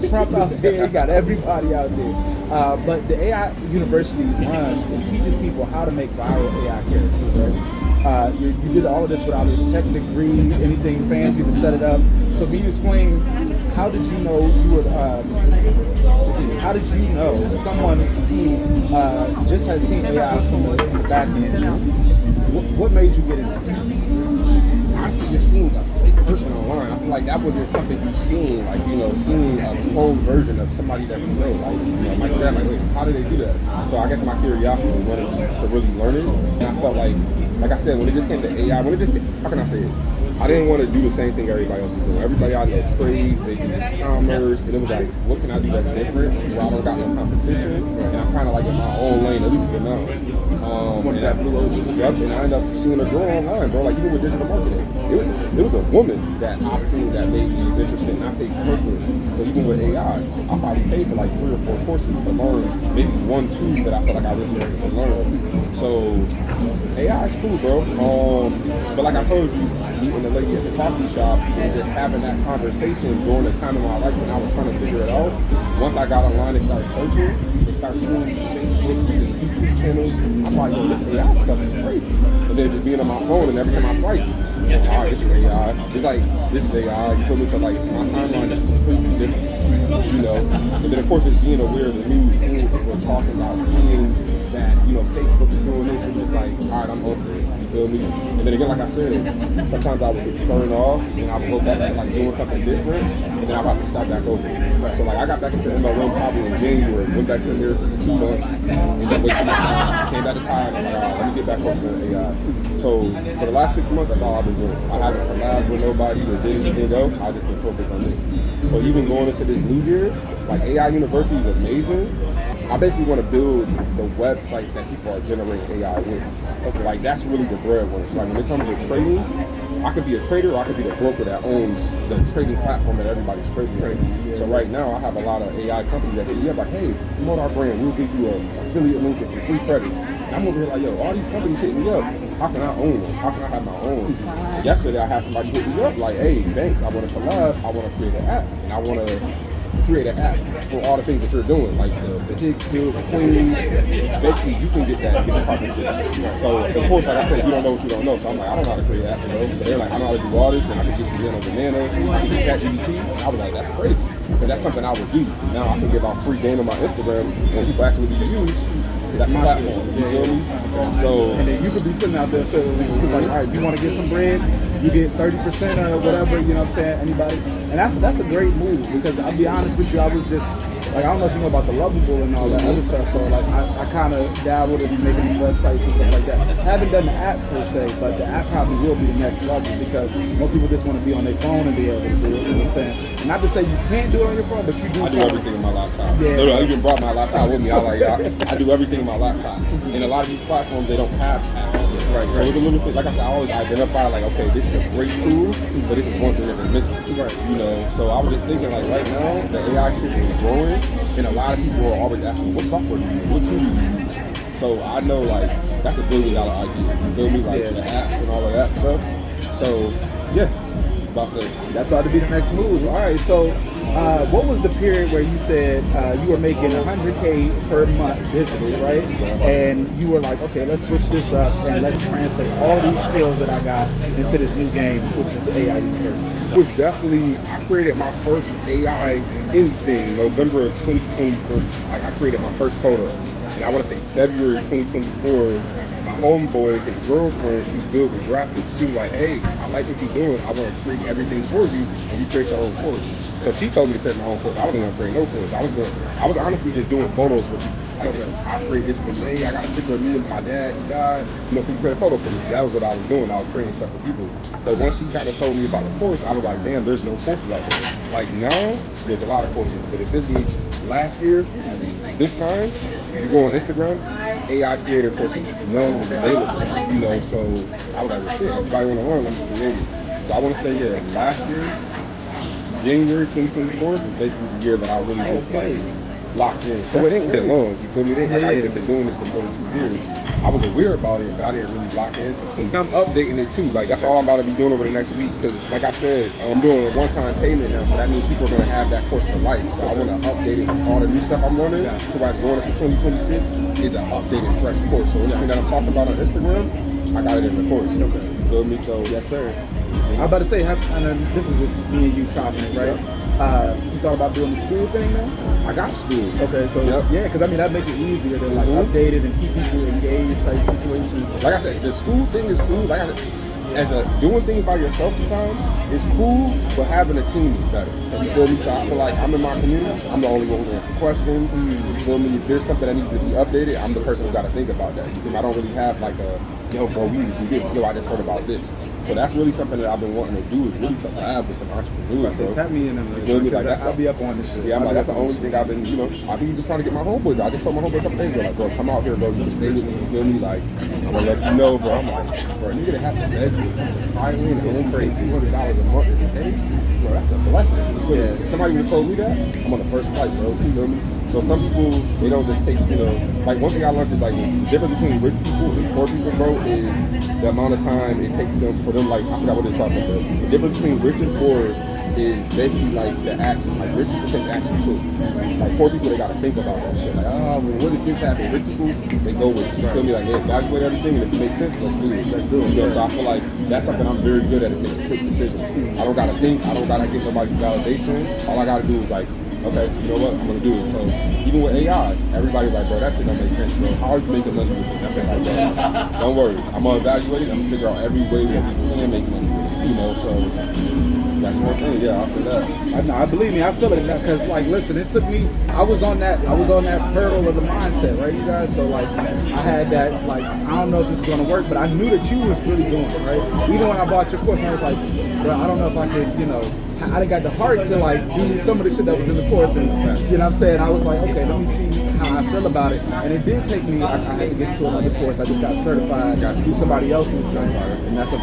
Trump out there, he got everybody out there. But the AI University runs and teaches people how to make viral AI characters, right? You did all of this without a tech degree, anything fancy to set it up. So can you explain, how did you know you would, how did you know someone who just had seen AI from the back end, what made you get into it? Honestly, just seeing a fake person online, I feel like that wasn't something you've seen, like, seeing a clone version of somebody that we know, like, my dad, like, wait, how did they do that? So I guess my curiosity wanted to really learn it, and I felt like I said, when it just came to AI, how can I say it? I didn't want to do the same thing everybody else is doing. Everybody I know trades, they do commerce, and it was like, what can I do that's different where I don't got no competition? And I'm kind of like in my own lane, at least for now. And that blue ocean. Yep, and I ended up seeing a girl online, bro. Like even with digital marketing, it was a woman that I seen that made me interested, and I paid purpose. So even with AI, I probably paid for like 3 or 4 courses to learn maybe 1, 2 that I felt like I really needed to learn. So AI is cool, bro. But like I told you, meeting the lady at the coffee shop and just having that conversation during the time of my life when I was trying to figure it out. Once I got online and started searching and started seeing these Facebooks and YouTube channels, I'm like, yo, this AI stuff is crazy. And then just being on my phone and every time I swipe, all right, this is AI. It's like, this is AI. You feel me? So like, my timeline is completely different. And then of course it's being aware of the news, seeing what people are talking about, seeing that, Facebook is doing this, and just like, all right, I'm onto it, you feel me? And then again, like I said, sometimes I would get stirred off, and I would go back to like doing something different, and then I would have to start back over. So like, I got back into MLM probably in January, went back to America for 2 months, and then wasted my time, came back to Thailand, and like, all right, let me get back over to AI. So for the last 6 months, that's all I've been doing. I haven't collabed with nobody or did anything else, I just been focused on this. So even going into this new year, like AI University is amazing. I basically want to build the websites that people are generating AI with. Okay, like that's really the breadwinner. So like when it comes to trading, I could be a trader or I could be the broker that owns the trading platform that everybody's trading. So right now I have a lot of AI companies that hit me up like, hey, promote our brand, we'll give you an affiliate link and some free credits. And I'm over here like, yo, all these companies hitting me up. how can I own one? How can I have my own? Yesterday I had somebody hit me up like, hey, thanks, I want to collab, I want to create an app, and I want to create an app for all the things that you're doing, like the Higgs Hill, the Queen. Basically, you can get that given partnerships. So, of course, like I said, you don't know what you don't know. So I'm like, I don't know how to create apps, but they're like, I know how to do all this, and I can get you Nano Banana, I can get ChatGPT. I was like, that's crazy, because that's something I would do. Now I can give out free game on my Instagram, and people actually use. That's my platform. You feel me? So, and then you could be sitting out there feeling like, all right, you want to get some bread, you get 30% or whatever, you know what I'm saying? Anybody, and that's a great move, because I'll be honest with you, I was just like, I don't know if you know about the Lovable and all that other stuff, so like I kind of dabbled in making these websites and stuff like that. I haven't done the app per se, but the app probably will be the next level, because most people just want to be on their phone and be able to do it, you know what I'm saying? Not to say you can't do it on your phone, but you do. I do everything in my laptop. Yeah. I even brought my laptop with me. I do everything in my laptop. And a lot of these platforms, they don't have apps yet. Right. So it's a little bit, like I said, I always identify like, okay, this is a great tool, but this is one thing that they're missing. Right. You know, so I was just thinking like right now, the AI shit is growing, and a lot of people are always asking, what software do you use? What tool do you use? So I know like that's $1 billion idea. You feel me? Like the apps and all of that stuff. So yeah. That's about to be the next move. All right, so what was the period where you said you were making $100K per month digitally, right? And you were like, okay, let's switch this up and let's translate all these skills that I got into this new game, which is the AI universe. It was definitely, I created my first AI anything November of 2020. Like I created my first photo, and I want to say February 2024. My homeboy, his girlfriend, she's good with graphics. She was like, hey, I like what you're doing. I want to create everything for you, and you create your own course. So she told me to create my own course. I wasn't gonna create no course. I was honestly just doing photos for people. Like, I created this for me. I got a picture of me and my dad. He died. You know, people create a photo for me. That was what I was doing. I was creating stuff for people. But once she kind of told me about the course, I was like, damn, there's no courses out there. Like now, there's a lot of courses. But if this was last year, this time, you go on Instagram, AI creator courses, none was available. You know, so I was like, well, shit, everybody want to learn, let me create it. So I want to say, yeah, last year, January 2024 was basically the year that I really just like locked in. So it ain't that long, you feel me? It ain't like I ain't been doing this for more than 2 years. I was aware about it, but I didn't really lock in. So I'm updating it too. Like that's all I'm about to be doing over the next week. Because like I said, I'm doing a one-time payment now, so that means people are going to have that course for life. So I want to update it with all the new stuff I'm learning. So by going into 2026 is an updated, fresh course. So anything that I'm talking about on Instagram, I got it in the course. Okay. You feel me? So yes, sir. I was about to say, this is just me and you talking, right? You thought about doing the school thing now? I got school. Okay, so yeah, because I mean that makes it easier to like update it and keep people engaged type situations. Like I said, the school thing is cool. Like I said, as a doing things by yourself sometimes is cool, but having a team is better. You feel me? So I feel like I'm in my community. I'm the only one who answers questions. You feel me? If there's something that needs to be updated, I'm the person who got to think about that. You feel me? I don't really have like a yo, bro, we need to do this. Yo, I just heard about this. So that's really something that I've been wanting to do, is really collab with some entrepreneurs, bro. Tap me in you feel me? Like, I'll be up on this shit. Yeah, I'm like, that's the only thing I've been, you know, I've been even trying to get my homeboys. I just told my homeboy a couple days ago, like, bro, come out here, bro, you can stay with me, you feel me? Like, I'm gonna let you know, bro. I'm like, bro, you gonna have to beg me to Thailand and only pay $200 a month to stay? Bro, that's a blessing. Yeah. If somebody would have told me that, I'm on the first flight, bro, you feel me? So some people, they don't just take, you know, like one thing I learned is like, the difference between rich people and poor people, bro, is the amount of time it takes them for them, like, I forgot what it's called, but the difference between rich and poor is basically like the action. Like rich people take action quick. Like poor people, they gotta think about that shit. Like, oh, well, what if this happen? Rich people, they go with it. You feel me? Like they evaluate everything, and if it makes sense, let's do it. Let's do it. You know, so I feel like that's something I'm very good at, is making quick decisions. I don't gotta think. I don't gotta get nobody's validation. All I gotta do is like, okay, you know what? I'm gonna do it. So even with AI, everybody's like, bro, that shit don't make sense, bro. How are you making money with it? I'm like, bro, don't worry. I'm gonna evaluate it. I'm gonna figure out every way that we can make money with it. You know, so that's one thing. Yeah, I'll say that. I believe me, I feel it, because like, listen, it took me. I was on that hurdle of the mindset, right, you guys? So like, I had that, like, I don't know if this is gonna work, but I knew that you was really doing it, right? Even when I bought your course, I was like, bro, I don't know if I could, you know. I done got the heart to like do some of the shit that was in the course, and you know what I'm saying? I was like, okay, let me see how I feel about it. And it did take me, I had to get to another course. I just got certified, got to do somebody else's job, and that's a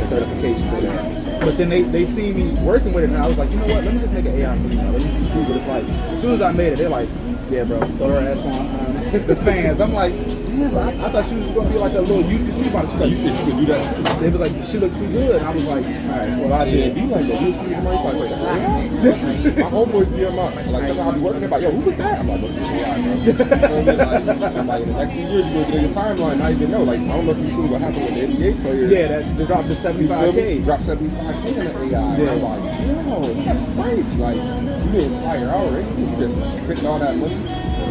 certification for that. But then they see me working with it, and I was like, you know what, let me just make an AI for you now. Let me just see what it's like. As soon as I made it, they're like, yeah, bro, throw her ass on the fans. I'm like, is. I thought she was gonna be like a little YouTuber. She's like, you could do that too. They was like, she looked too good. I was like, all right, well, I did. Be like that. You see somebody like, wait, that's AI? My homeboys be on my, like, sometimes I be working, they're like, yo, who was that? I'm like, what's this AI, bro? You know what I mean? I'm like, in the next few years, you're going to get in your timeline, not even know. Like, I don't know if you seen what happened with the NBA players. Yeah, they dropped the 75K. Dropped 75K in the AI. Yeah. I'm like, yo, that's crazy. Like, you didn't fire already. You just spent all that money.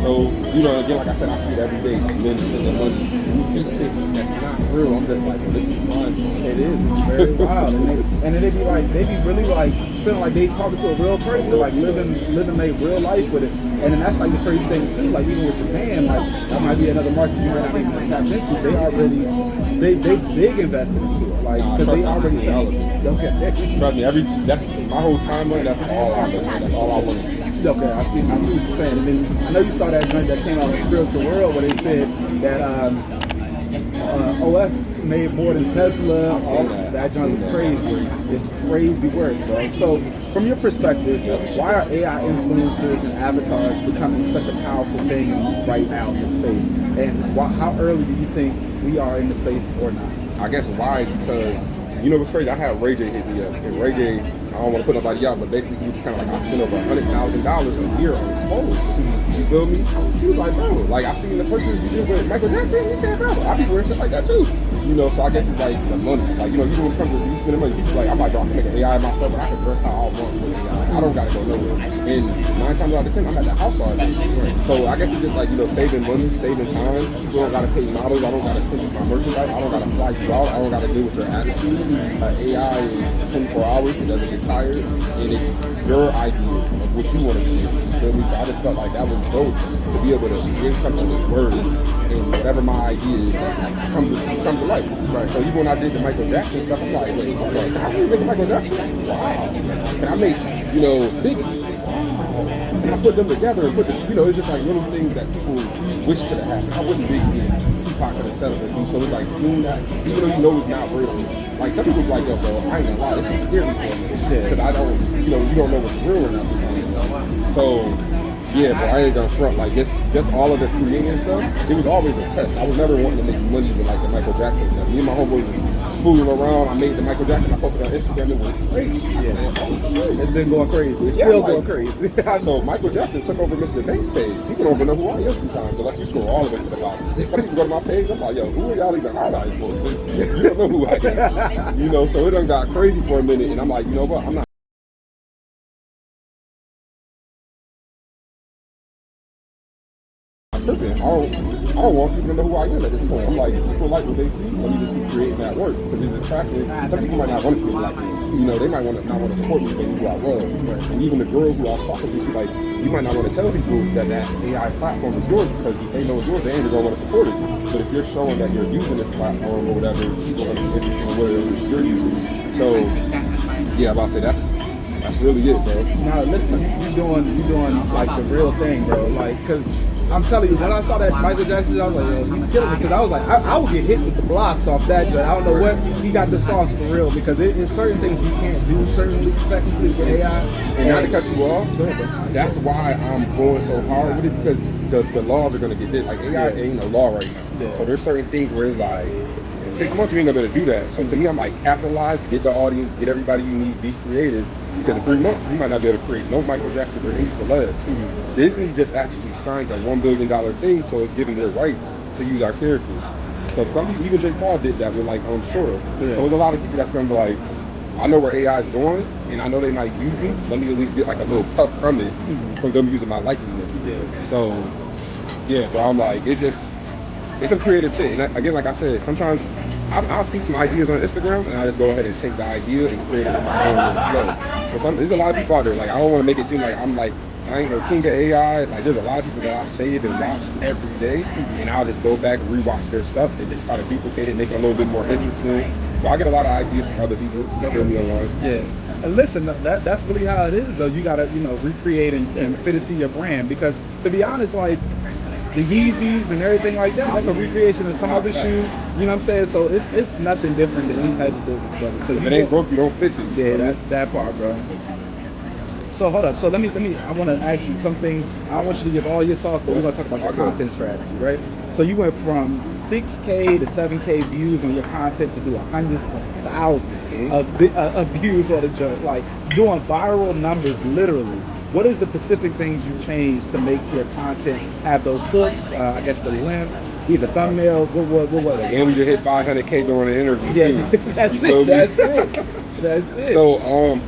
So, you know, again, like I said, I see it every day. Men spending money. Take pics that's not real. I'm just like, well, this is fun. It is. It's very wild. And then they be really like feeling like they talking to a real person, like living their real life with it. And then that's like the crazy thing too. Like even with Japan, like that might be another market you might not even tap into. They already they big invested into it. Like because they already okay. Trust me, that's my whole timeline. That's all I know. That's all I want to see. Okay, I see what you're saying. And then I know you saw that joint that came out of Spiritual World where they said that OS made more than Tesla. That joint was crazy. It's crazy work, bro. So from your perspective, why are AI influencers and avatars becoming such a powerful thing right now in the space? And how early do you think we are in the space or not? I guess why? Because you know what's crazy? I had Ray J hit me up, and Ray J, I don't want to put nobody out, but basically he was kind of like, I spent over $100,000 a year on clothes. You feel me? He was like, bro, like I seen the purchase you did with Michael Jackson. He said, bro, I be wearing shit like that too. You know, so I guess it's like the money. Like, you know, even when it comes to you spending money, people like, I'm like, bro, I can make an AI myself, but I can dress how I want with AI. I don't gotta go nowhere. And 9 times out of 10, I'm at the house already. So I guess it's just like, you know, saving money, saving time. People don't gotta pay models. I don't gotta send you my merchandise. I don't gotta fly you out. I don't gotta deal with your attitude. AI is 24 hours. It doesn't get tired. And it's your ideas of what you want to do. You feel me? So I just felt like that was dope to be able to bring something with words and whatever my idea is comes to life. Right. So even when I did the Michael Jackson stuff, I'm like, wait, can I really make a Michael Jackson? Wow. Can I make, you know, Biggie? And I put them together and put the, you know, it's just like little things that people wish could have happened. I wish Biggie and Tupac could have settled with me. So it's like seeing that, even though you know it's not real. Like some people like, yo, bro, I ain't gonna lie, this is scary for me. Because I don't, you know, you don't know what's real or not sometimes. So, yeah, but I ain't gonna front. Like just all of the creating stuff, it was always a test. I was never wanting to make money with like the Michael Jackson stuff. Me and my homeboys was fooling around. I made the Michael Jackson. I posted on Instagram. It went crazy. Yeah, it's been going crazy. It's still going crazy. So Michael Jackson took over Mr. Banks' page. People don't even know who I am sometimes, unless you scroll all the way to the bottom. Some people go to my page. I'm like, yo, who are y'all even highlighting for? You don't know who I am. You know, so it done got crazy for a minute, and I'm like, you know what? I'm not tripping. I don't want people to know who I am at this point. I'm like, people like what they see. Let me just be creating that work because it's attractive. Some people might not want to see me like me. You know, they might not want to support me because they knew who I was. And even the girl who I was talking to, she's like, you might not want to tell people that AI platform is yours because if they know it's yours, they ain't gonna want to support it. But if you're showing that you're using this platform or whatever, people are gonna be interested in whatever you're using. So, yeah, I'm about to say that's really it, bro. No, listen, you're doing like the real thing, bro. Like, cause I'm telling you, when I saw that Michael Jackson, I was like, yo, he's killing it. Because I was like, I would get hit with the blocks off that joint. I don't know what, he got the sauce for real. Because it's certain things you can't do, certain technically with AI. And not to cut you off, that's why I'm going so hard with it, because the laws are going to get hit. Like, AI ain't no law right now. Yeah. So there's certain things where it's like, in 6 months you ain't gonna be able to do that. So to me, I'm like, capitalize, get the audience, get everybody you need, be creative. Because in 3 months, you might not be able to create no Michael Jackson or any celebs. Disney just actually signed a $1 billion thing, so it's giving their rights to use our characters. So some people, even Jake Paul did that with like Sora. Yeah. So there's a lot of people that's gonna be like, I know where AI is going, and I know they might use me. Let me at least get like a little puff from it, from them using my likeness. Yeah. So, yeah, but I'm like, it's a creative shit. And again, like I said, sometimes I'll see some ideas on Instagram and I just go ahead and take the idea and create it in my own flow. So there's a lot of people out there, like I don't want to make it seem like I'm like, I ain't no king of AI. Like there's a lot of people that I save and watch every day, and I'll just go back and rewatch their stuff and just try to duplicate it, make it a little bit more interesting. So I get a lot of ideas from other people that feel me online. Yeah. And listen, that's really how it is though. You gotta, recreate and fit it to your brand, because to be honest, like the Yeezys and everything like that, that's a recreation of some other shoe. You know what I'm saying? So it's nothing different than any type of business, brother. So if it ain't broke, you don't fix it. Yeah, that part, bro. So hold up. So let me. I want to ask you something. I want you to give all your thoughts, but we're gonna talk about your content strategy, right? So you went from 6K to 7K views on your content to do hundreds of thousands of views on the joint, like doing viral numbers, literally. What is the specific things you changed to make your content have those hooks? I guess the length, either thumbnails. What was it? And we just hit 500K during the interview. Yeah, too. that's it. That's it. That's it. So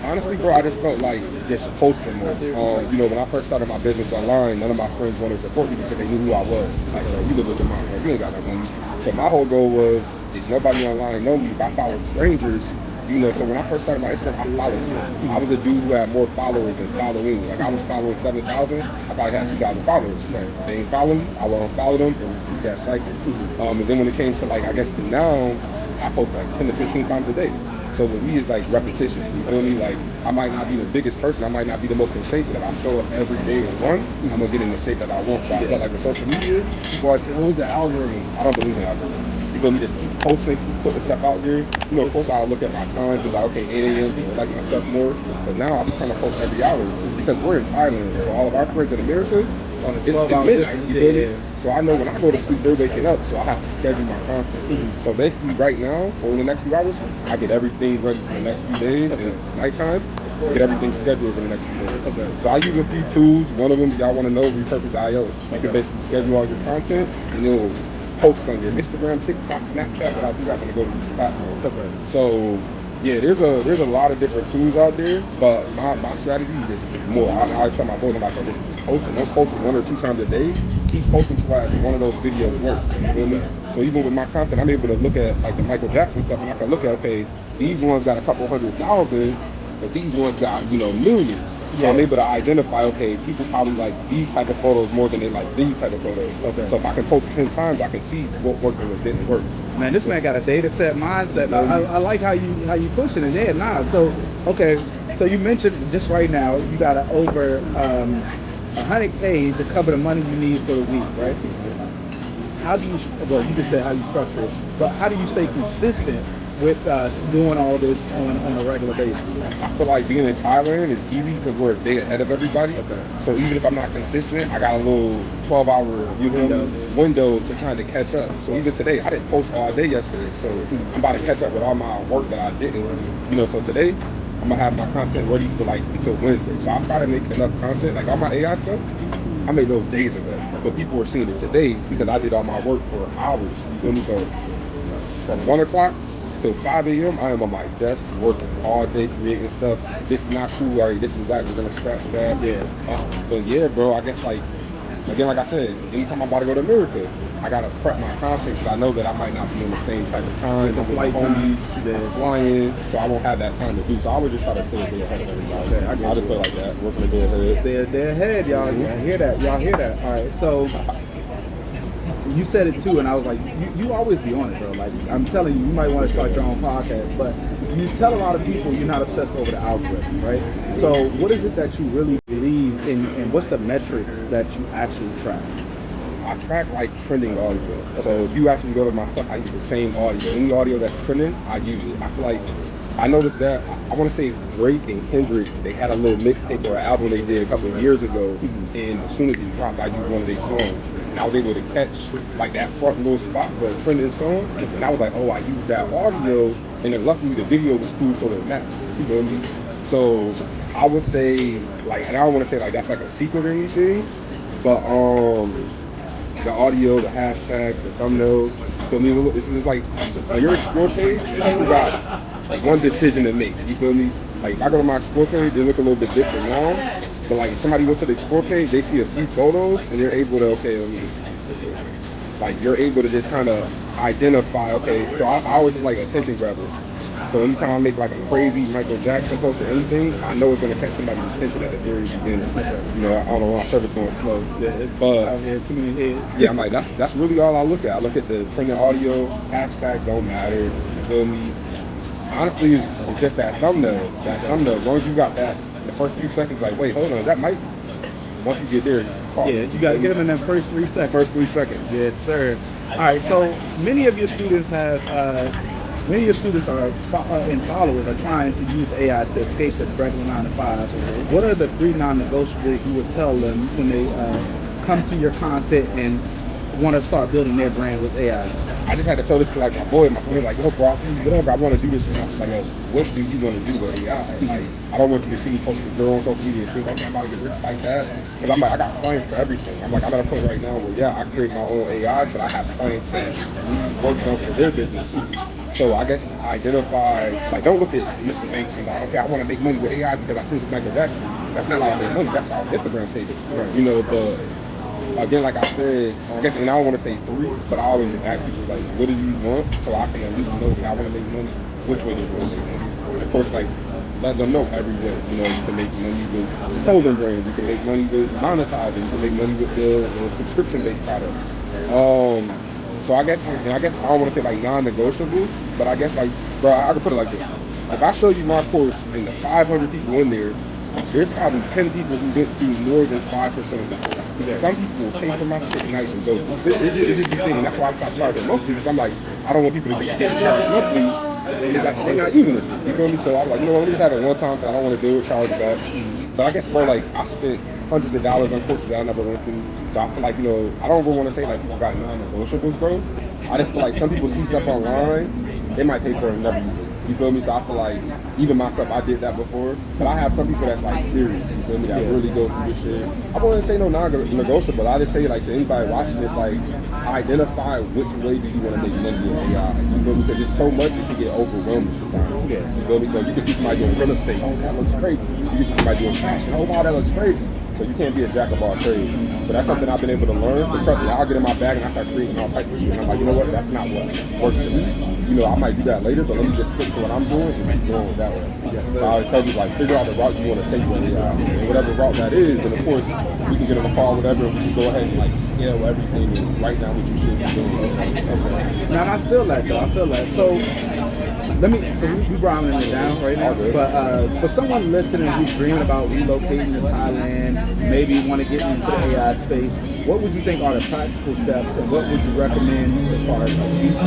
honestly, bro, I just felt like just posting more. You know, when I first started my business online, none of my friends wanted to support me because they knew who I was. Like, you live with your mom, like, you ain't got no money. So my whole goal was, if nobody online know me, if I follow strangers, you know, so when I first started my Instagram, I followed you. I was the dude who had more followers than following. Like, I was following 7,000, I probably had 2,000 followers. They ain't following me, I won't follow them, and we got cycle. And then when it came to, like, I guess now, I post like 10 to 15 times a day. So with me, it's like repetition. You feel me? Like, I might not be the biggest person, I might not be the most in shape, but if I show up every day and run, I'm gonna get in the shape that I want. So I feel like with social media, people always say, oh, it's an algorithm. I don't believe in algorithm. You feel me? Just keep posting, keep putting stuff out there. You know, of course, I'll look at my time, because like, okay, 8 a.m., people like my stuff more. But now I'll be trying to post every hour, because we're in Thailand. So all of our friends in America, it's midnight, you feel me? So I know when I go to sleep, they're waking up, so I have to schedule my content. So basically right now, over the next few hours, I get everything ready for the next few days, and nighttime, get everything scheduled for the next few days. So I use a few tools. One of them, y'all want to know, Repurpose.io. You can basically schedule all your content, and it'll post on your Instagram, TikTok, Snapchat, without you having to go to each platform. So yeah, there's a lot of different tools out there, but my strategy is more. I always tell my boys, I'm like, just posting. Don't post 1 or 2 times a day. Keep posting till one of those videos work. You feel me? So even with my content, I'm able to look at like the Michael Jackson stuff, and I can look at, okay, these ones got a couple 100,000, but these ones got, you know, millions. So I'm able to identify, okay, people probably like these type of photos more than they like these type of photos. So if I can post 10 times, I can see what worked and what didn't work. Man, this man got a data set mindset. I like how you pushing it. Yeah, nah. So okay, so you mentioned just right now you got over 100K to cover the money you need for the week, right? How do you? Well, you just said how you structure it, but how do you stay consistent with doing all this on a regular basis? I feel like being in Thailand is easy because we're a day ahead of everybody. So even if I'm not consistent, I got a little 12-hour window to kind of catch up. So even today, I didn't post all day yesterday. So I'm about to catch up with all my work that I didn't. You know, so today I'm gonna have my content ready for like until Wednesday. So I try to make enough content, like all my AI stuff. I made those days ago, but people were seeing it today because I did all my work for hours. You feel me? So from 1 o'clock till 5 a.m., I am on my desk working all day creating stuff. This is not cool, or this is that, we're gonna scratch that. But yeah, bro, I guess like, again, like I said, anytime I'm about to go to America, I gotta prep my content because I know that I might not be on the same type of time. I'm with my homies, they're flying, so I won't have that time to do. So I would just try to stay a day ahead of everybody. I just feel like that, working a day ahead. Stay a day ahead, y'all. Y'all hear that? Y'all hear that? All right, so you said it too, and I was like, you always be on it, bro. Like, I'm telling you, you might want to start your own podcast, but you tell a lot of people you're not obsessed over the algorithm, right? So what is it that you really believe in, and what's the metrics that you actually track? I track like trending audio. So if you actually go to my stuff, I use the same audio. Any audio that's trending, I use it. I feel like, I noticed that, I want to say Drake and Kendrick, they had a little mixtape or an album they did a couple of years ago, and as soon as it dropped, I used one of their songs. And I was able to catch like that front little spot for a trending song, and I was like, oh, I used that audio, and then luckily the video was cool, so it matched. You feel me? So I would say, like, and I don't want to say like that's like a secret or anything, but the audio, the hashtag, the thumbnails. So this is like on your explore page, you got one decision to make. You feel me? Like if I go to my explore page, they look a little bit different now. But like if somebody went to the explore page, they see a few photos and they're able to, okay, let me like you're able to just kind of identify, okay, so I always like attention grabbers. So anytime I make like a crazy Michael Jackson post or anything, I know it's gonna catch somebody's attention at the very beginning. You know, I don't know why service going slow. But yeah, I'm like that's really all I look at. I look at the trending audio, hashtag don't matter, you feel me? Honestly, it's just that thumbnail. As long as you got that, the first few seconds, like, wait, hold on, that might, once you get there, you got to get them in that first 3 seconds. First 3 seconds. Yes, sir. All right, so many of your students have many of your students are and followers are trying to use AI to escape the regular 9 to 5. What are the 3 non-negotiables you would tell them when they come to your content and want to start building their brand with AI? I just had to tell this to like my boy. My boy like, yo, bro, whatever, I want to do this. And I was like, yo, what do you want to do with AI? Like, I don't want you to see me post a girl on social media and think like I'm about to get rich like that. Because I'm like, I got clients for everything. I'm like, I'm at a point right now where yeah, I create my own AI, but I have clients that work on for their businesses. So I guess identify, like, don't look at Mr. Banks and like, okay, I want to make money with AI because I see Michael Jackson. That's not how I make money. That's our Instagram page. Right. You know, but again, like I said, I guess, and I don't want to say 3, but I always ask people like, what do you want? So I can at least know that I want to make money. Which way do you want to make money? Of course, like, let them know every way. You know, you can make money with clothing brands. You can make money with monetizing. You can make money with the subscription-based products. So I guess I don't want to say like non-negotiables, but I guess like, bro, I can put it like this. If I show you my course and the 500 people in there, there's probably 10 people who went through more than 5% of the course. Yeah. Some people will pay for my shit nice and go. It's just the thing, and that's why I stopped charging monthly, because I'm like, I don't want people to get charged monthly. They're not using it. You feel me? So I'm like, you know what, let me just have it one time thing. I don't want to do it, charge back. But I guess for like, I spent hundreds of dollars on courses that I never went through. So I feel like, you know, I don't really want to say like people got non-negotiables, bro. I just feel like some people see stuff online, they might pay for it and never use it. You feel me? So I feel like, even myself, I did that before. But I have some people that's like serious, you feel me, that really go through this shit. I wouldn't say no non-negotiable. I just say like to anybody watching this, like, identify which way do you want to make money with AI. You feel me? Because there's so much, it can get overwhelming sometimes. Yeah. You feel me? So you can see somebody doing real estate. Oh, that looks crazy. You can see somebody doing fashion. Oh, wow, that looks crazy. So you can't be a jack of all trades. So that's something I've been able to learn. Because trust me, I'll get in my bag and I start creating all types of shit. And I'm like, you know what? That's not what works to me. You know, I might do that later, but let me just stick to what I'm doing and keep going that way. Yes, so I always tell you, like, figure out the route you want to take with AI. And whatever route that is, and of course, we can get on the call, whatever, and we can go ahead and, like, scale everything and write down what you should be doing. Okay. Now, I feel that, though. I feel that. So, we broadening it down right now. But for someone listening who's dreaming about relocating to Thailand, maybe want to get into the AI space, what would you think are the practical steps, and what would you recommend as far as a visa,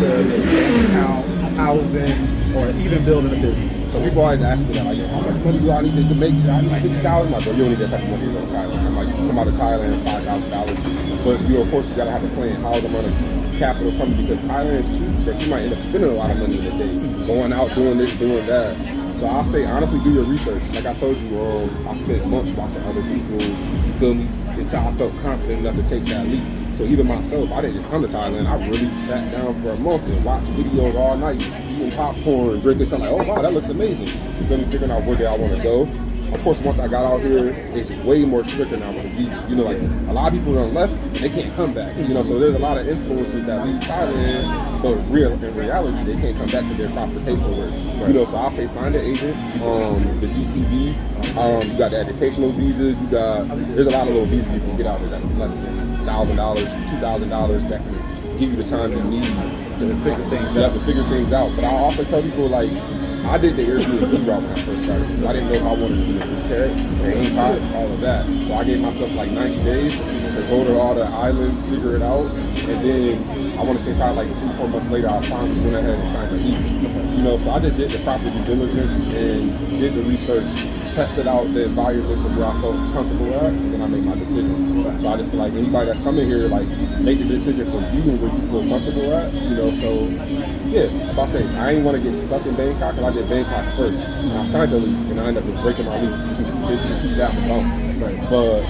bank account, housing, or even building a business? So people always ask me that, like, how much money do I need to make? I need $50,000. I'm like, bro, you don't need that type of money to go to Thailand. I'm like, you come out of Thailand, $5,000. But you, of course, you gotta have a plan. How's the money capital coming? Because Thailand is cheap, that you might end up spending a lot of money in a day, going out, doing this, doing that. So I'll say, honestly, do your research. Like I told you, I spent months watching other people, you feel me, until I felt confident enough to take that leap. So even myself, I didn't just come to Thailand. I really sat down for a month and watched videos all night, eating popcorn, drinking something like, oh wow, that looks amazing. You feel me, figuring out where I want to go. Of course, once I got out here, it's way more stricter now with the visa. You know, like, a lot of people done left, they can't come back. You know, so there's a lot of influencers that leave Thailand, but in reality, they can't come back to their proper paperwork. Right. You know, so I'll say find an agent, the GTV, you got the educational visas, there's a lot of little visas you can get out there that's less than $1,000, $2,000 that can give you the time you need to figure things out. But I also tell people, like, I did the Airbnb route when I first started. I didn't know if I wanted to do the Phuket, Bangkok, all of that. So I gave myself like 90 days to go to all the islands, figure it out. And then I want to say probably like 2-4 months later, I finally went ahead and signed the lease. You know, so I just did the proper due diligence and did the research, tested out the environments of where I felt comfortable at, and then I made my decision. So I just feel like anybody that's coming here, like, make the decision for you and where you feel comfortable at. You know, so yeah, about to say, I ain't want to get stuck in Bangkok, because I did Bangkok first. And I signed the lease, and I ended up just breaking my lease to keep that one bounce. But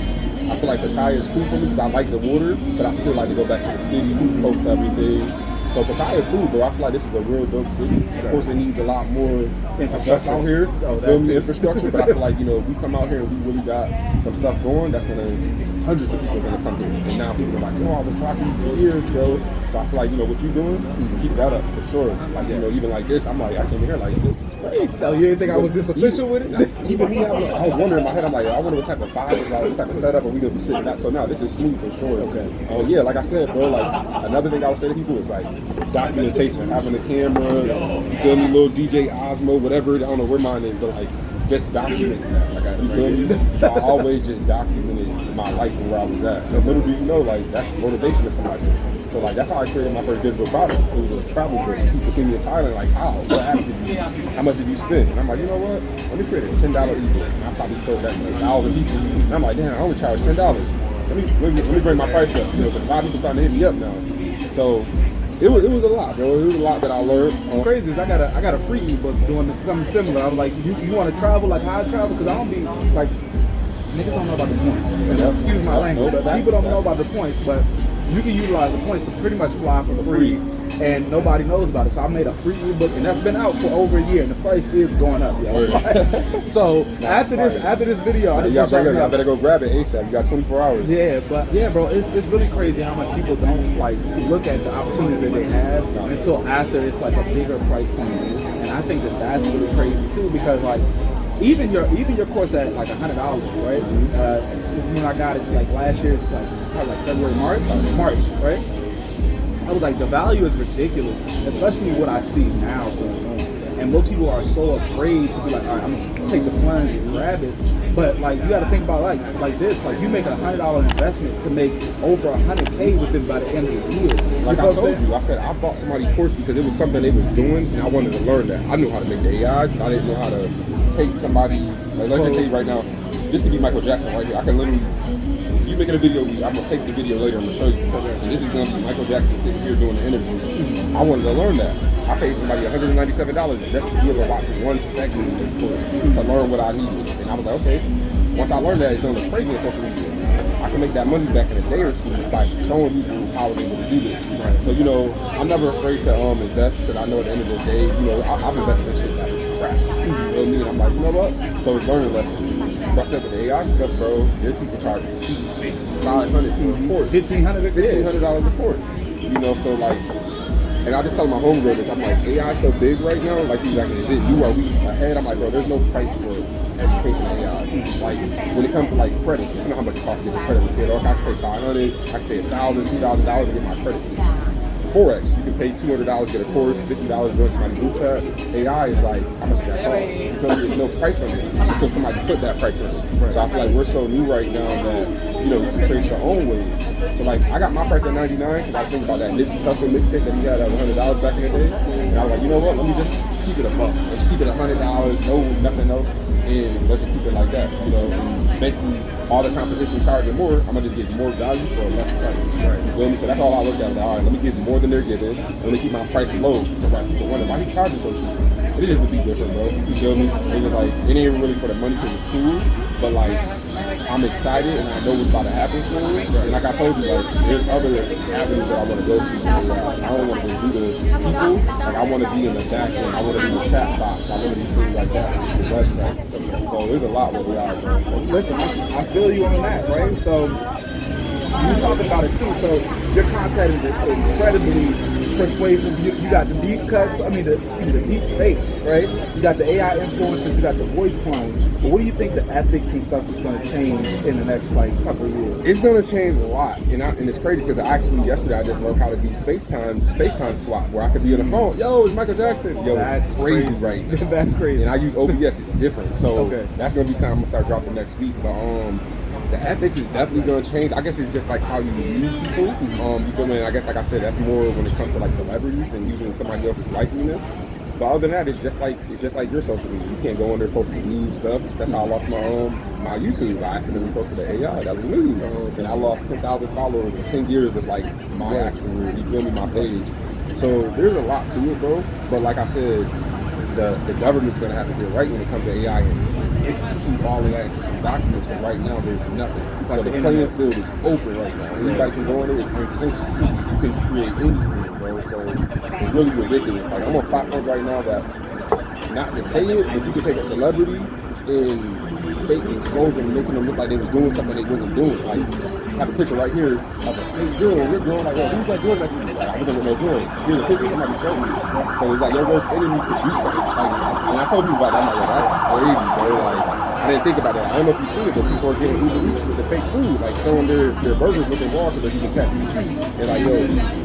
I feel like the Thai is cool for me because I like the water, but I still like to go back to the city, close to everything. So Pattaya is cool, but I feel like this is a real dope city. Of course, it needs a lot more infrastructure out here, infrastructure. But I feel like, you know, if we come out here and we really got some stuff going, that's gonna, hundreds of people are gonna come here. And now people are like, yo, I was rocking you for years, bro. So I feel like, you know, what you're doing, keep that up for sure. Like, you know, even like this, I'm like, I came here like, this is crazy. No, you didn't think I was this official with it? Even me, I was wondering in my head, I'm like, I wonder what type of vibe, what type of setup are we gonna be sitting at. So now this is smooth for sure. Okay. Yeah, like I said, bro, like another thing I would say to people is like documentation, having a camera, you feel me, little DJ Osmo, whatever, I don't know where mine is, but like just document that. Like, you feel me? So I always just documented my life and where I was at. And little do you know, like, that's motivation to somebody. So, like, that's how I created my first digital product. It was a travel book. People see me in Thailand, like, how? What apps did you use? How much did you spend? And I'm like, you know what? Let me create a $10 ebook. And I probably sold that to 1,000 people. And I'm like, damn, I only charge $10. Let me bring my price up. You know, because a lot of people starting to hit me up now. So it was a lot, bro. It was a lot that I learned. Crazy is I got a free ebook doing something similar. I was like, you want to travel like how I travel? Because I don't be like, niggas don't know about the points. Excuse my language, but people don't know about the points. But you can utilize the points to pretty much fly for free, and nobody knows about it. So I made a free ebook, and that's been out for over a year, and the price is going up. So after this video, I better go grab it ASAP. You got 24 hours. Yeah, but yeah, bro, it's really crazy how much people don't like look at the opportunity that they have until after it's like a bigger price point. And I think that's really crazy too, because like even your course at like $100, right? When I got it like last year, like February, March, right? I was like, the value is ridiculous, especially what I see now going on. And most people are so afraid to be like, all right, I'm gonna take the plunge and grab it. But like, you gotta think about like this, like you make a $100 investment to make over $100K within by the end of the year. Like I told you, I said I bought somebody's course because it was something they was doing, and I wanted to learn that. I knew how to make the AIs, but I didn't know how to take somebody's, like, let's just say right now, this could be Michael Jackson right here. I can literally, if you making a video, I'm gonna take the video later, I'm gonna show you. And this is gonna be Michael Jackson sitting here doing the interview. I wanted to learn that. I paid somebody $197 just to be able to watch one segment of this course to learn what I needed. And I was like, okay, once I learned that, it's on the crazy on social media. I can make that money back in a day or two by showing people how I was able to do this. Right. So, you know, I'm never afraid to invest, because I know at the end of the day, you know, I've invested in shit that was trash. You know what I mean? I'm like, you know what? So it's learning lessons. But I said with the AI stuff, bro, there's people charging $500 a course. $1,500 a course. You know, so like, and I just tell my homegirl this, I'm like, AI so big right now, like, he's like, is it you, are we ahead? I'm like, bro, there's no price for education AI. Like, when it comes to like credit, you know how much it costs to get a credit with kid, or I can pay $500, I can pay $1,000, $2,000 to get my credit fees. Forex, you can pay $200 to get a course, $50 to join somebody's group chat. AI is like, how much does that cost? Because there's no price on it until somebody put that price on it. So I feel like we're so new right now that, you know, you can create your own way. So like, I got my price at $99 because I was thinking about that custom mixtape that we had at $100 back in the day. And I was like, you know what, let me just keep it a buck. Let's keep it $100, no nothing else, and let's just keep it like that. You know, and basically all the competition charging more, I'm gonna just get more value for a less price. Right. You feel me? So that's all I look at. Like, all right, let me give more than they're giving. Let me keep my price low. Because like, people wonder why he charging so cheap. It is to be different, bro. You feel me? It's just like, it ain't really for the money because it's cool, but like, I'm excited and I know what's about to happen soon. And like I told you, like, there's other avenues that I want to go to. I don't want to do the people. Like, I want to be in the back end. I want to be in the chat box. I want to do things like that. The websites. So there's a lot where we are, bro. Listen, I feel you on that, right? So you talking about it too. So your content is incredibly persuasive. You got the deep cuts. I mean, the deep fakes, right? You got the AI influencers. You got the voice clones. But what do you think the ethics and stuff is going to change in the next like couple of years? It's going to change a lot, and it's crazy because actually yesterday I just learned how to do FaceTime swap, where I could be on the phone. Yo, it's Michael Jackson. Yo, that's crazy right now. That's crazy. And I use OBS. It's different. So that's going to be something I'm going to start dropping next week. But the ethics is definitely going to change. I guess it's just like how you use people. You feel me? And I guess, like I said, that's more when it comes to like celebrities and using somebody else's likeliness. But other than that, it's just like your social media. You can't go on there posting news stuff. That's how I lost my YouTube. I accidentally posted an AI that was news, and I lost 10,000 followers in 10 years of like my actual, you feel me, my page. So there's a lot to it, bro. But like I said, the government's gonna have to get right when it comes to AI and institute all of that into some documents. But right now, there's nothing. So the playing field is open right now. Anybody can go in there. It's uncensored. You can create anything, bro. So it's really ridiculous. Like, I'm on platforms right now that, not to say it, but you can take a celebrity and fake expose them and making them look like they was doing something they wasn't doing. Like, I have a picture right here of a fake girl. We're growing like, oh, who's that girl next to me? Like, I wasn't with no girl. Here's a picture somebody showed me. So it's like your worst enemy could do something. Like, and I told people about that. I'm like, that's crazy, bro. Like, I didn't think about that. I don't know if you've seen it, but people are getting Uber Eats with the fake food, like showing their burgers looking raw because they're using ChatGPT. They're like, yo,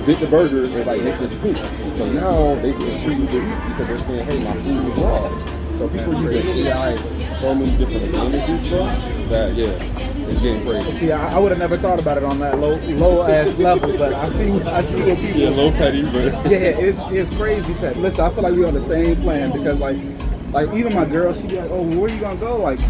get the burger and like make this food. So now they can free Uber Eats because they're saying, hey, my food is raw. So people are using AI in so many different advantages, bro, that, it's getting crazy. See, I would have never thought about it on that low ass level, but I see what people. Yeah, low petty, but it's crazy petty. Listen, I feel like we're on the same plan because like even my girl, she be like, oh, where you gonna go? Like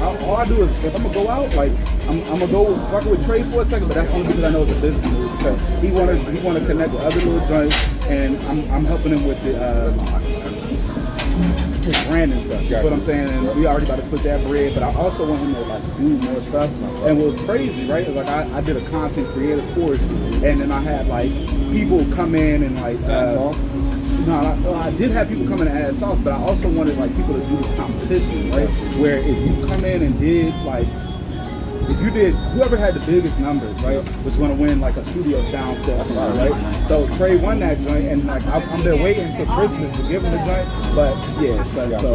all I do is if I'm gonna go out, like I'm gonna go work with Trey for a second, but that's only because I know it's a business move. So he wanna connect with other little joints, and I'm helping him with the his brand and stuff. You know what I'm saying? And we already about to split that bread, but I also want him to like do more stuff. And what was crazy, right? Is like I did a content creator course, and then I had like people come in and like I did have people come in and add sauce, but I also wanted like people to do this competition, right? Where if you come in and did like, if you did, whoever had the biggest numbers, right, was going to win like a studio sound set, right? So Trey won that joint, and like I'm there waiting until Christmas to give him the joint, but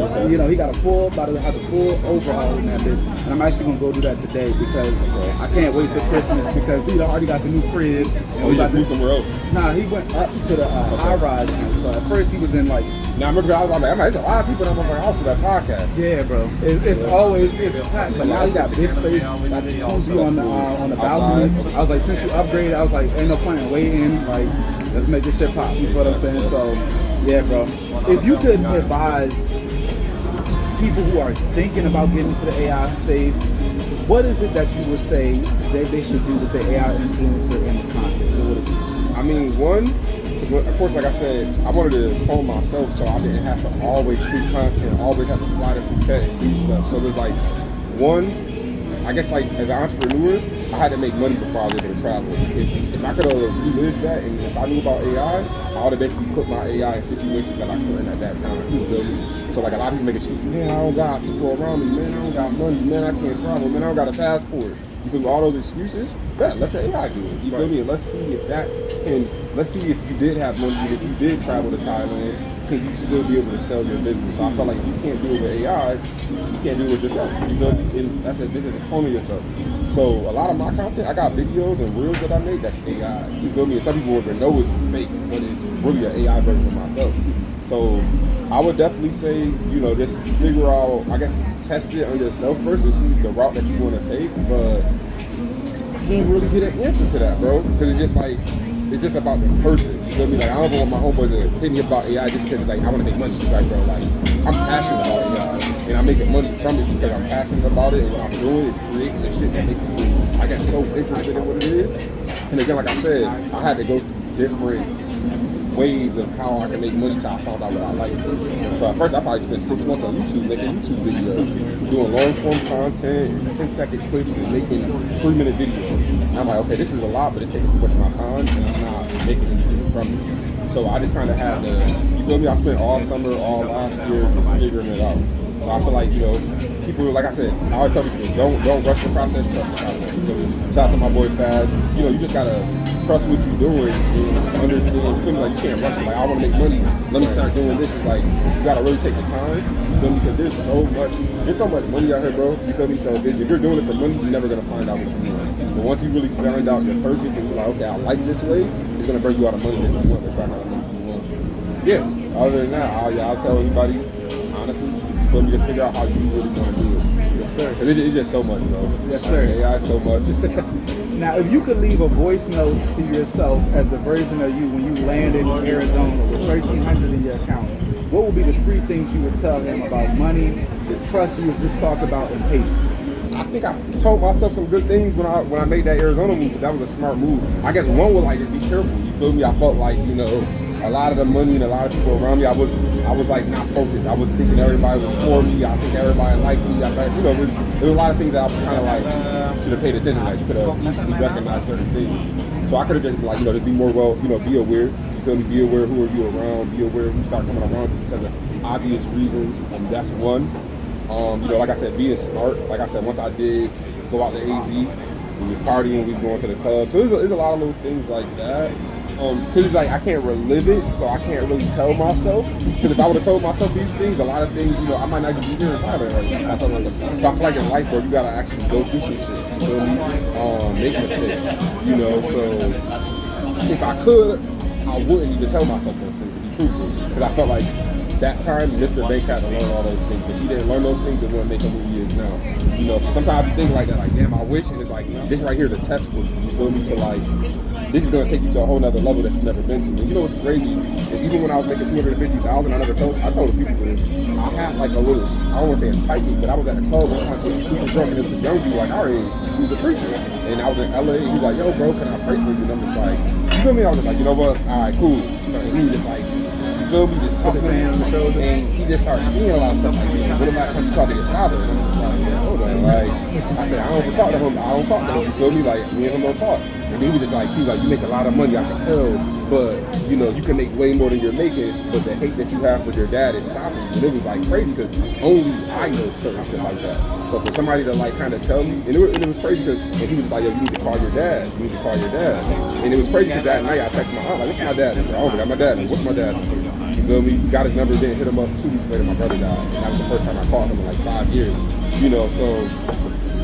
so you know he got about to have a full overhaul in that business, and I'm actually going to go do that today because I can't wait till Christmas because he already got the new crib. And we got to move somewhere else. Nah, he went up to the high rise. So at first he was in like. Now I remember I was like, there's a lot of people that want my house for that podcast. Yeah, bro. It's always packed. But now you got big space, got the jacuzzi on the balcony. I was like, since you upgraded, I was like, ain't no point in waiting. Like, let's make this shit pop. You know what I'm saying? So, yeah, bro. If you could advise people who are thinking about getting into the AI space, what is it that you would say they should do with the AI influencer in the content? What would it be? I mean, one. Of course, like I said, I wanted to hone myself, so I didn't have to always shoot content, always have to fly to Phuket and do stuff. So there's like, one, I guess like as an entrepreneur, I had to make money before I was able to travel. If I could have relived that, and if I knew about AI, I would have basically put my AI in situations that I couldn't at that time. You feel me? So like a lot of people make excuses, man, I don't got people around me, man, I don't got money, man, I can't travel, man, I don't got a passport. You feel me? All those excuses, let your AI do it. You feel me? And let's see if that can. Let's see if you did have money, if you did travel to Thailand, can you still be able to sell your business? So I feel like if you can't do it with AI, you can't do it with yourself. You feel me? And that's a component of yourself. So a lot of my content, I got videos and reels that I make that's AI. You feel me? And some people would know it's fake, but it's really an AI version of myself. So I would definitely say, you know, just figure out, I guess, test it on yourself first and see the route that you want to take. But I can't really get an answer to that, bro, because it's just like, it's just about the person. You feel me? Like, I don't want my homeboys to hit me about AI just because, like, I want to make money. It's like, bro, like, I'm passionate about AI, and I'm making money from it because I'm passionate about it, and what I'm doing is creating the shit that makes me, I get so interested in what it is. And again, like I said, I had to go through different ways of how I can make money till I found out what I like first. So at first I probably spent 6 months on YouTube making YouTube videos, doing long form content, 10-second clips and making 3-minute videos. And I'm like, okay, this is a lot, but it's taking too much of my time and I'm not making anything from it. So I just kind of had to, you feel me? I spent all summer, all last year just figuring it out. So I feel like, you know, people, like I said, I always tell people, don't rush the process, trust the process. You feel me? Shout out to my boy Fads. You know, you just gotta trust what you're doing and understand. You feel me? Like, you can't rush it. Like, I want to make money. Let me start doing this. It's like, you gotta really take the time. You feel me? Because there's so much money out here, bro. You feel me? So if you're doing it for money, you're never gonna find out what you're doing. But once you really find out your purpose and you're like, okay, I like this way, it's gonna bring you out of money that you want. That's right now. Yeah. Other than that, I'll tell everybody, honestly, you feel me? Just figure out how you really want to do it. Yes, sir. Because it's just so much, bro. Yes, sir. AI so much. Now, if you could leave a voice note to yourself as the version of you when you landed in Arizona with $1,300 in your account, what would be the 3 things you would tell him about money, the trust you was just talking about, and patience? I think I told myself some good things when I made that Arizona move, but that was a smart move. I guess one was like, just be careful. You feel me? I felt like, you know, a lot of the money and a lot of people around me, I was like not focused. I was thinking everybody was for me. I think everybody liked me. I thought, you know, there was a lot of things that I was kind of like, should have paid attention to. Like, you could have easily recognized certain things. So I could have just been like, you know, just be more be aware. You feel me? Be aware who are you around. Be aware who start coming around you because of obvious reasons. That's one. You know, like I said, being smart. Like I said, once I did go out to AZ, we was partying, we was going to the club. So there's a lot of little things like that. Because it's like I can't relive it, so I can't really tell myself. Because if I would have told myself these things, a lot of things, you know, I might not even be here in Thailand right now. I told myself. So I feel like in life, bro, you gotta actually go through some shit. You feel me? Make mistakes. You know, so if I could, I wouldn't even tell myself those things to be truthful. Because I felt like that time, Mr. Banks had to learn all those things. If he didn't learn those things, it wouldn't make him who he is now. You know, so sometimes you think like that, like, damn, I wish. And it's like, this right here is a test for you. You feel me? So like, this is gonna take you to a whole nother level that you've never been to. And you know what's crazy? Is even when I was making $250,000, I told the people this. I had like a little, I don't want to say a psychic, but I was at a club one time getting super drunk, and it was a young dude like our age, he was a preacher. And I was in LA, and he was like, yo, bro, can I pray for you? And I'm just like, you feel me? I was just like, you know what? All right, cool. So he was just like, you feel me? Just talking to him, and he just started seeing a lot of stuff like, man, what about something you talk to his father? And I'm just like, yeah, hold on. Like, I said, I don't talk to him. I don't talk to him. You feel me? Like, me and him don't talk. And he was just like, you make a lot of money, I can tell, but you know, you can make way more than you're making, but the hate that you have for your dad is stopping you. And it was like crazy because only I know certain shit like that. So for somebody to like kind of tell me, and it was crazy because, and he was like, yo, you need to call your dad. You need to call your dad. And it was crazy because that night I texted my aunt, like, what's my dad? I got my dad. What's my dad? You feel me? Got his number, then hit him up 2 weeks later, my brother died. And that was the first time I called him in like 5 years. You know, so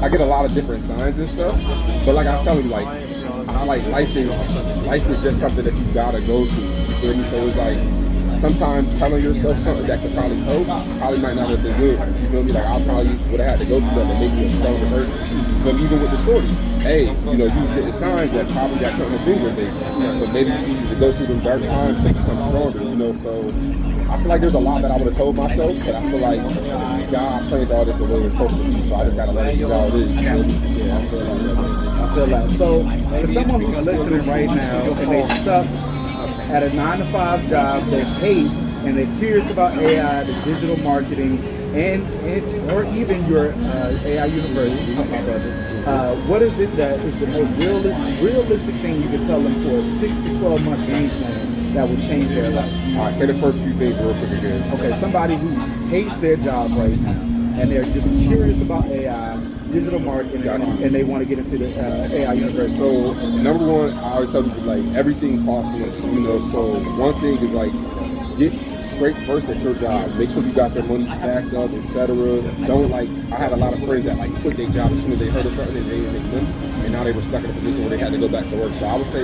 I get a lot of different signs and stuff. But like I was telling you, like, I like life is just something that you gotta go through. You feel me? So it's like sometimes telling yourself something that could probably help probably might not have been good. You feel me? Like I probably would have had to go through that to make me a stronger person. But even with the shorty, hey, you know, you was getting signs that probably that couldn't have been your baby. But maybe you need to go through them dark times to become stronger, you know, so I feel like there's a lot that I would have told myself, but I feel like God planned all this the way it's supposed to be, so I just gotta let it be how it is. Yeah, I feel like. So for someone who's listening right now and they're stuck at a 9-to-5 job, they hate and they're curious about AI, the digital marketing, and or even your AI university, my brother, what is it that is the most realistic thing you can tell them for a 6 to 12 month game plan that will change their life? All right, say the first few things real quick again. Okay, somebody who hates their job right now and they're just curious about AI, digital marketing, and they want to get into the AI universe. So number one, I always tell people like everything costs money, you know. So one thing is like get straight first at your job. Make sure you got your money stacked up, etc. Don't like. I had a lot of friends that like quit their job as soon as they heard of something and they didn't make money, and now they were stuck in a position where they had to go back to work. So I would say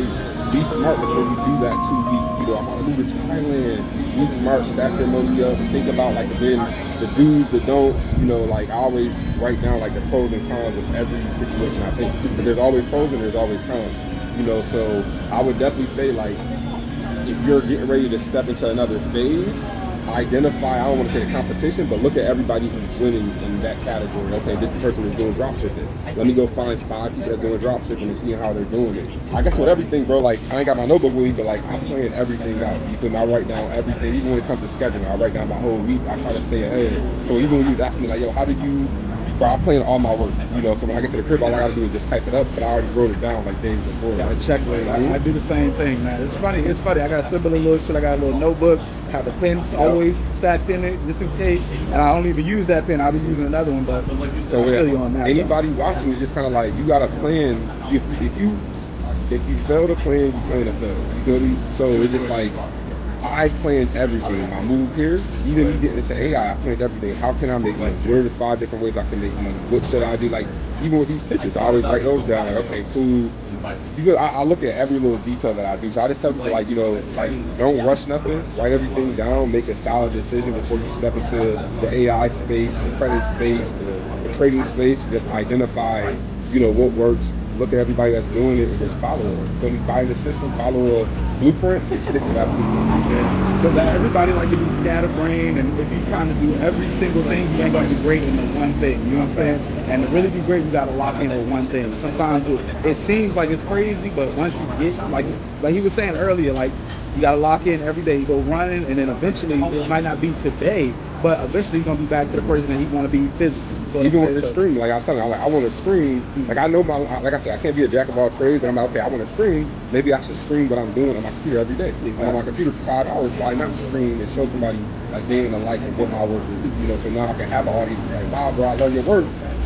be smart before you do that too. You know, I want to move to Thailand. Be smart, stack your money up, think about like the do's, the don'ts. You know, like I always write down like the pros and cons of every situation I take, because there's always pros and there's always cons. You know, so I would definitely say like, if you're getting ready to step into another phase, identify, I don't want to say the competition, but look at everybody who's winning in that category. Okay, this person is doing dropshipping. Let me go find 5 people that's doing dropshipping and see how they're doing it. I guess with everything, bro, like I ain't got my notebook with me, but like I'm playing everything out. You feel me? I write down everything, even when it comes to scheduling. I write down my whole week. I try to stay ahead. So even when you was asking me like, yo, how did you, bro, I plan all my work, you know, so when I get to the crib, all I gotta do is just type it up, but I already wrote it down like days before. Got a checklist. I do the same thing, man. It's funny. I got a similar little shit. I got a little notebook, have the pens always stacked in it, just in case. And I don't even use that pen. I'll be using another one, but so I feel you on that. Anybody watching is just kind of like, you gotta plan. If you fail to plan, you plan to fail. You feel me? So it's just like, I planned everything. My move here, even me getting into AI, I planned everything. How can I make money? What are the 5 different ways I can make money? What should I do? Like, even with these pictures, I always write those down. Like, okay, cool. Because I look at every little detail that I do. So I just tell people, like, you know, like, don't rush nothing. Write everything down. Make a solid decision before you step into the AI space, the credit space, the trading space. Just identify, you know, what works. Look at everybody that's doing it and just follow it. Don't be buying the system, follow a blueprint, and stick to that blueprint. Because everybody like to be scatterbrained, and if you kind of do every single thing, you ain't gonna be great in the one thing. You know what I'm saying? And to really be great, you gotta lock in with one thing. Sometimes it seems like it's crazy, but once you get like he was saying earlier, like you gotta lock in every day. You go running, and then eventually it might not be today, but eventually you're gonna be back to the person that he want to be physically. Even with the stream, like I tell you, I want to stream. Like I know like I said, I can't be a jack of all trades, but I'm like, okay, I want to stream. Maybe I should stream what I'm doing on my computer every day. I'm on my computer for 5 hours. Why not stream and show somebody a day in the life of what my work is? You know, so now I can have an audience like, wow, bro, I love your work.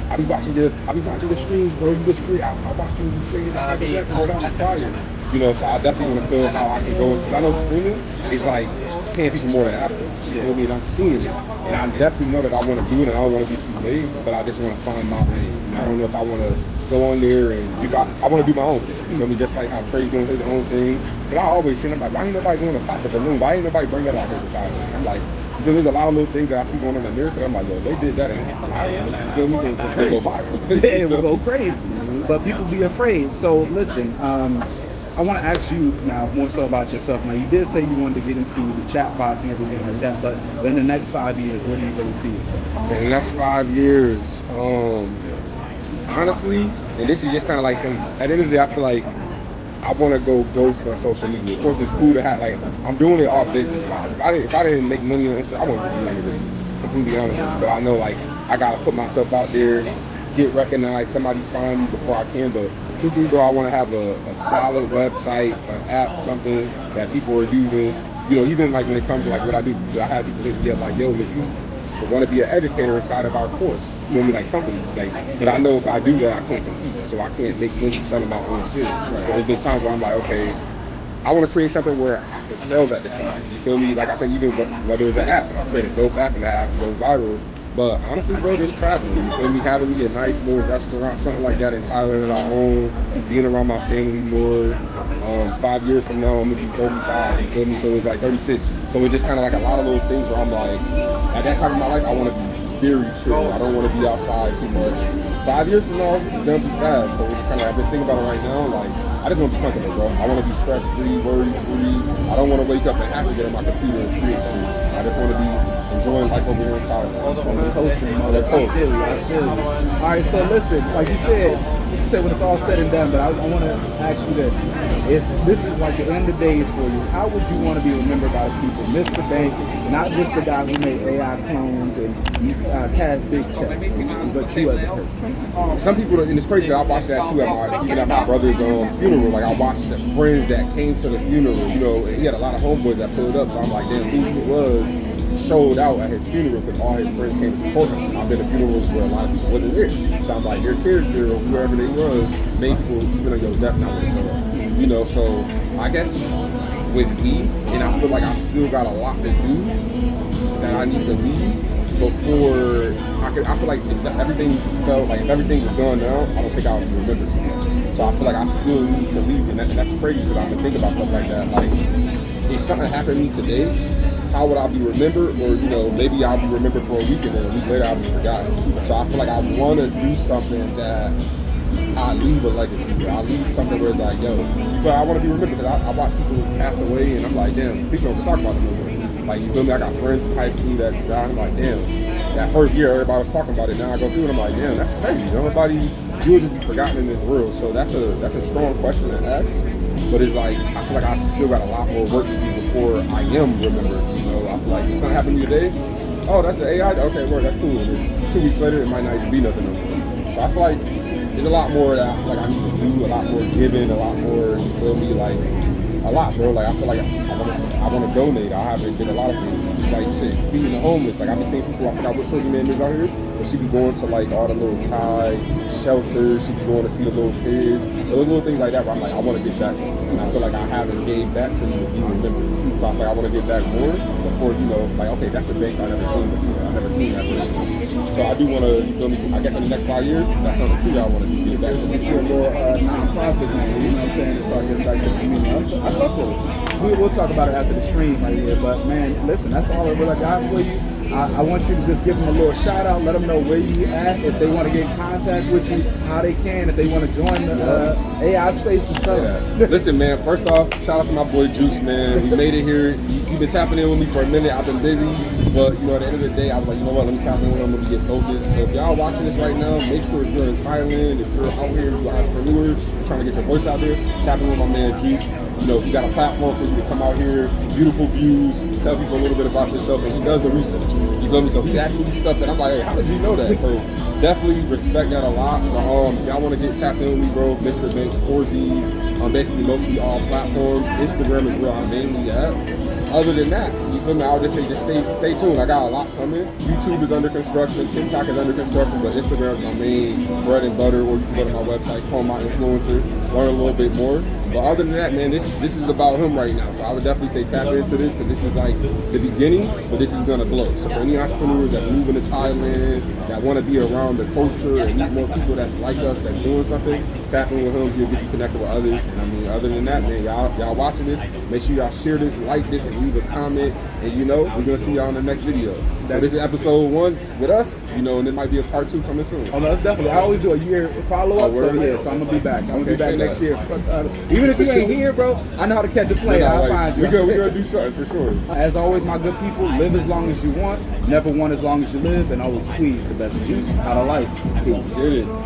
I be watching the streams, bro. You just create. I watch you create. Bro, that was fire. You know, so I definitely want to feel how I can go. Because I know streaming is like paying people more than after. You know what I mean? I'm seeing it, and I definitely know that I want to do it, and I don't want to be too late. But I just want to find my way. I don't know if I want to go on there and I want to do my own thing. You know what I mean? Just like how Trey's doing his own thing. But I always see them like, why ain't nobody doing a pop the balloon? Why ain't nobody bring that out here besides me? I'm like, There's a lot of little things that I see going on in America. I'm like, yo, they did that in Thailand. You feel me? They go viral. It will go crazy. But people be afraid. So listen, I want to ask you now more so about yourself. Now, you did say you wanted to get into the chatbots and everything like that, but in the next 5 years, where do you really see yourself? In the next 5 years, honestly, and this is just kind of like, cause at the end of the day, I feel like I want to go ghost on social media. Of course, it's cool to have, like, I'm doing it all business wise. If I didn't make money on Instagram, I wouldn't be doing this, completely honest. But I know, like, I got to put myself out there, get recognized, somebody find me before I can. But truthfully, though, I want to have a solid website, an app, something that people are using. You know, even like when it comes to like what I do, I have people hit me up like, yo, if you want to be an educator inside of our course, you know, like companies, like, but I know if I do that, I can't compete, so I can't make money selling my own shit. So there's been times where I'm like, okay, I want to create something where I can sell that to somebody. You feel me? Like I said, even whether it's an app, I create a dope app and that app goes viral. But honestly, bro, just traveling. You feel me? Having me a nice little restaurant, something like that in Thailand that I own, being around my family more. 5 years from now, I'm gonna be 35. You feel me? So it's like 36. So it's just kind of like a lot of little things where I'm like, at that time of my life, I want to be very chill. I don't want to be outside too much. 5 years from now, it's gonna be fast. So it's kind of, I've been thinking about it right now. Like, I just want to be comfortable, bro. I want to be stress-free, worry-free. I don't want to wake up and have to get on my computer and create shit. I just want to be enjoying life over here in Thailand. All right, so listen, like you said when it's all said and done, but I want to ask you this. If this is like the end of days for you, how would you want to be remembered by the people? Mr. Bank, not just the guy who made AI clones and cash big checks, but you as a person. Some people, and it's crazy that I watched that too even at my brother's funeral. Like I watched the friends that came to the funeral. You know, he had a lot of homeboys that pulled up, so I'm like, damn, who he was showed out at his funeral because all his friends came to support him. I've been to funerals where a lot of people wasn't there. So I'm like, their character or whoever they was made people even though death not with show up. You know, so I guess with me, and I feel like I still got a lot to do that I need to leave before I feel like if everything was gone now, I don't think I would remember too much. So I feel like I still need to leave, and that's crazy because I've been thinking about stuff like that. Like, if something happened to me today, how would I be remembered? Or, you know, maybe I'll be remembered for a week and then a week later I'll be forgotten. So I feel like I want to do something that I leave a legacy. I leave something where it's like, yo, but I want to be remembered because I watch people pass away and I'm like, damn, people don't talk about them no more. Like, you feel me? I got friends from high school that died. I'm like, damn, that first year everybody was talking about it. Now I go through it, I'm like, damn, that's crazy. Nobody, you'll just be forgotten in this world. So that's a strong question to ask. But it's like, I feel like I still got a lot more work to do before I am remembered. You know, I feel like if something happened to me today, oh, that's the AI. Okay, well, that's cool. And it's 2 weeks later, it might not even be nothing no more. So I feel like there's a lot more that I feel like I need to do, a lot more giving, a lot more, you feel me, like, a lot, bro. Like, I feel like I want to donate. I haven't did a lot of things. Like, shit, feeding the homeless. Like, I've been seeing people, I forgot what shorty name is out here, but she be going to, like, all the little Thai shelters. She be going to see the little kids. So there's little things like that where I'm like, I want to get back. And I feel like I haven't gave back to you to be remembered. So I feel like I want to get back more before, you know, like, okay, that's a bank I never seen before. I've never seen that before. So I do want to, you feel me, I guess in the next 5 years, that's something too I want to get back to. You're a little non-profit, man, you know what I'm saying? So I guess back to the community. I love it. We'll talk about it after the stream right here. But, man, listen, that's all I really got for you. I want you to just give them a little shout out, let them know where you at, if they want to get in contact with you, how they can, if they want to join the AI space and stuff. Yeah. Listen, man, first off, shout out to my boy Juice, man. We made it here. You've been tapping in with me for a minute. I've been busy, but you know, at the end of the day, I was like, you know what, let me tap in with them, let me get focused. So if y'all watching this right now, make sure if you're in Thailand, if you're out here, you're an entrepreneur, trying to get your voice out there, tap in with my man Juice. You know, he got a platform for you to come out here, beautiful views, tell people a little bit about yourself, and he does the research. You feel me? So he asks me stuff that I'm like, hey, how did you know that? So definitely respect that a lot. But, if y'all want to get tapped in with me, bro, Mr. Banks, 4Zs, basically mostly all platforms. Instagram is where I'm mainly at. Other than that, you feel me? I would just say, just stay tuned. I got a lot coming. YouTube is under construction, TikTok is under construction, but Instagram is my main bread and butter. Or you can go to my website, call my influencer. learn a little bit more. But other than that, man, this is about him right now. So I would definitely say tap into this because this is like the beginning, but this is gonna blow. So for any entrepreneurs that move into Thailand, that want to be around the culture and meet more people that's like us, that's doing something, tap in with him. He'll get you connected with others. And I mean, other than that, man, y'all watching this, make sure y'all share this, like this, and leave a comment. And you know, we're gonna see y'all in the next video. So this is episode 1 with us, you know, and there might be a part 2 coming soon. Oh no, that's definitely. I always do a year follow-up, so yeah, so I'm gonna be back. I'm gonna be back next year. Even if you ain't here, bro, I know how to catch a play. I'll find you. We're gonna do something for sure. As always, my good people, live as long as you want, never want as long as you live, and always squeeze the best juice out of life. Peace. Get it.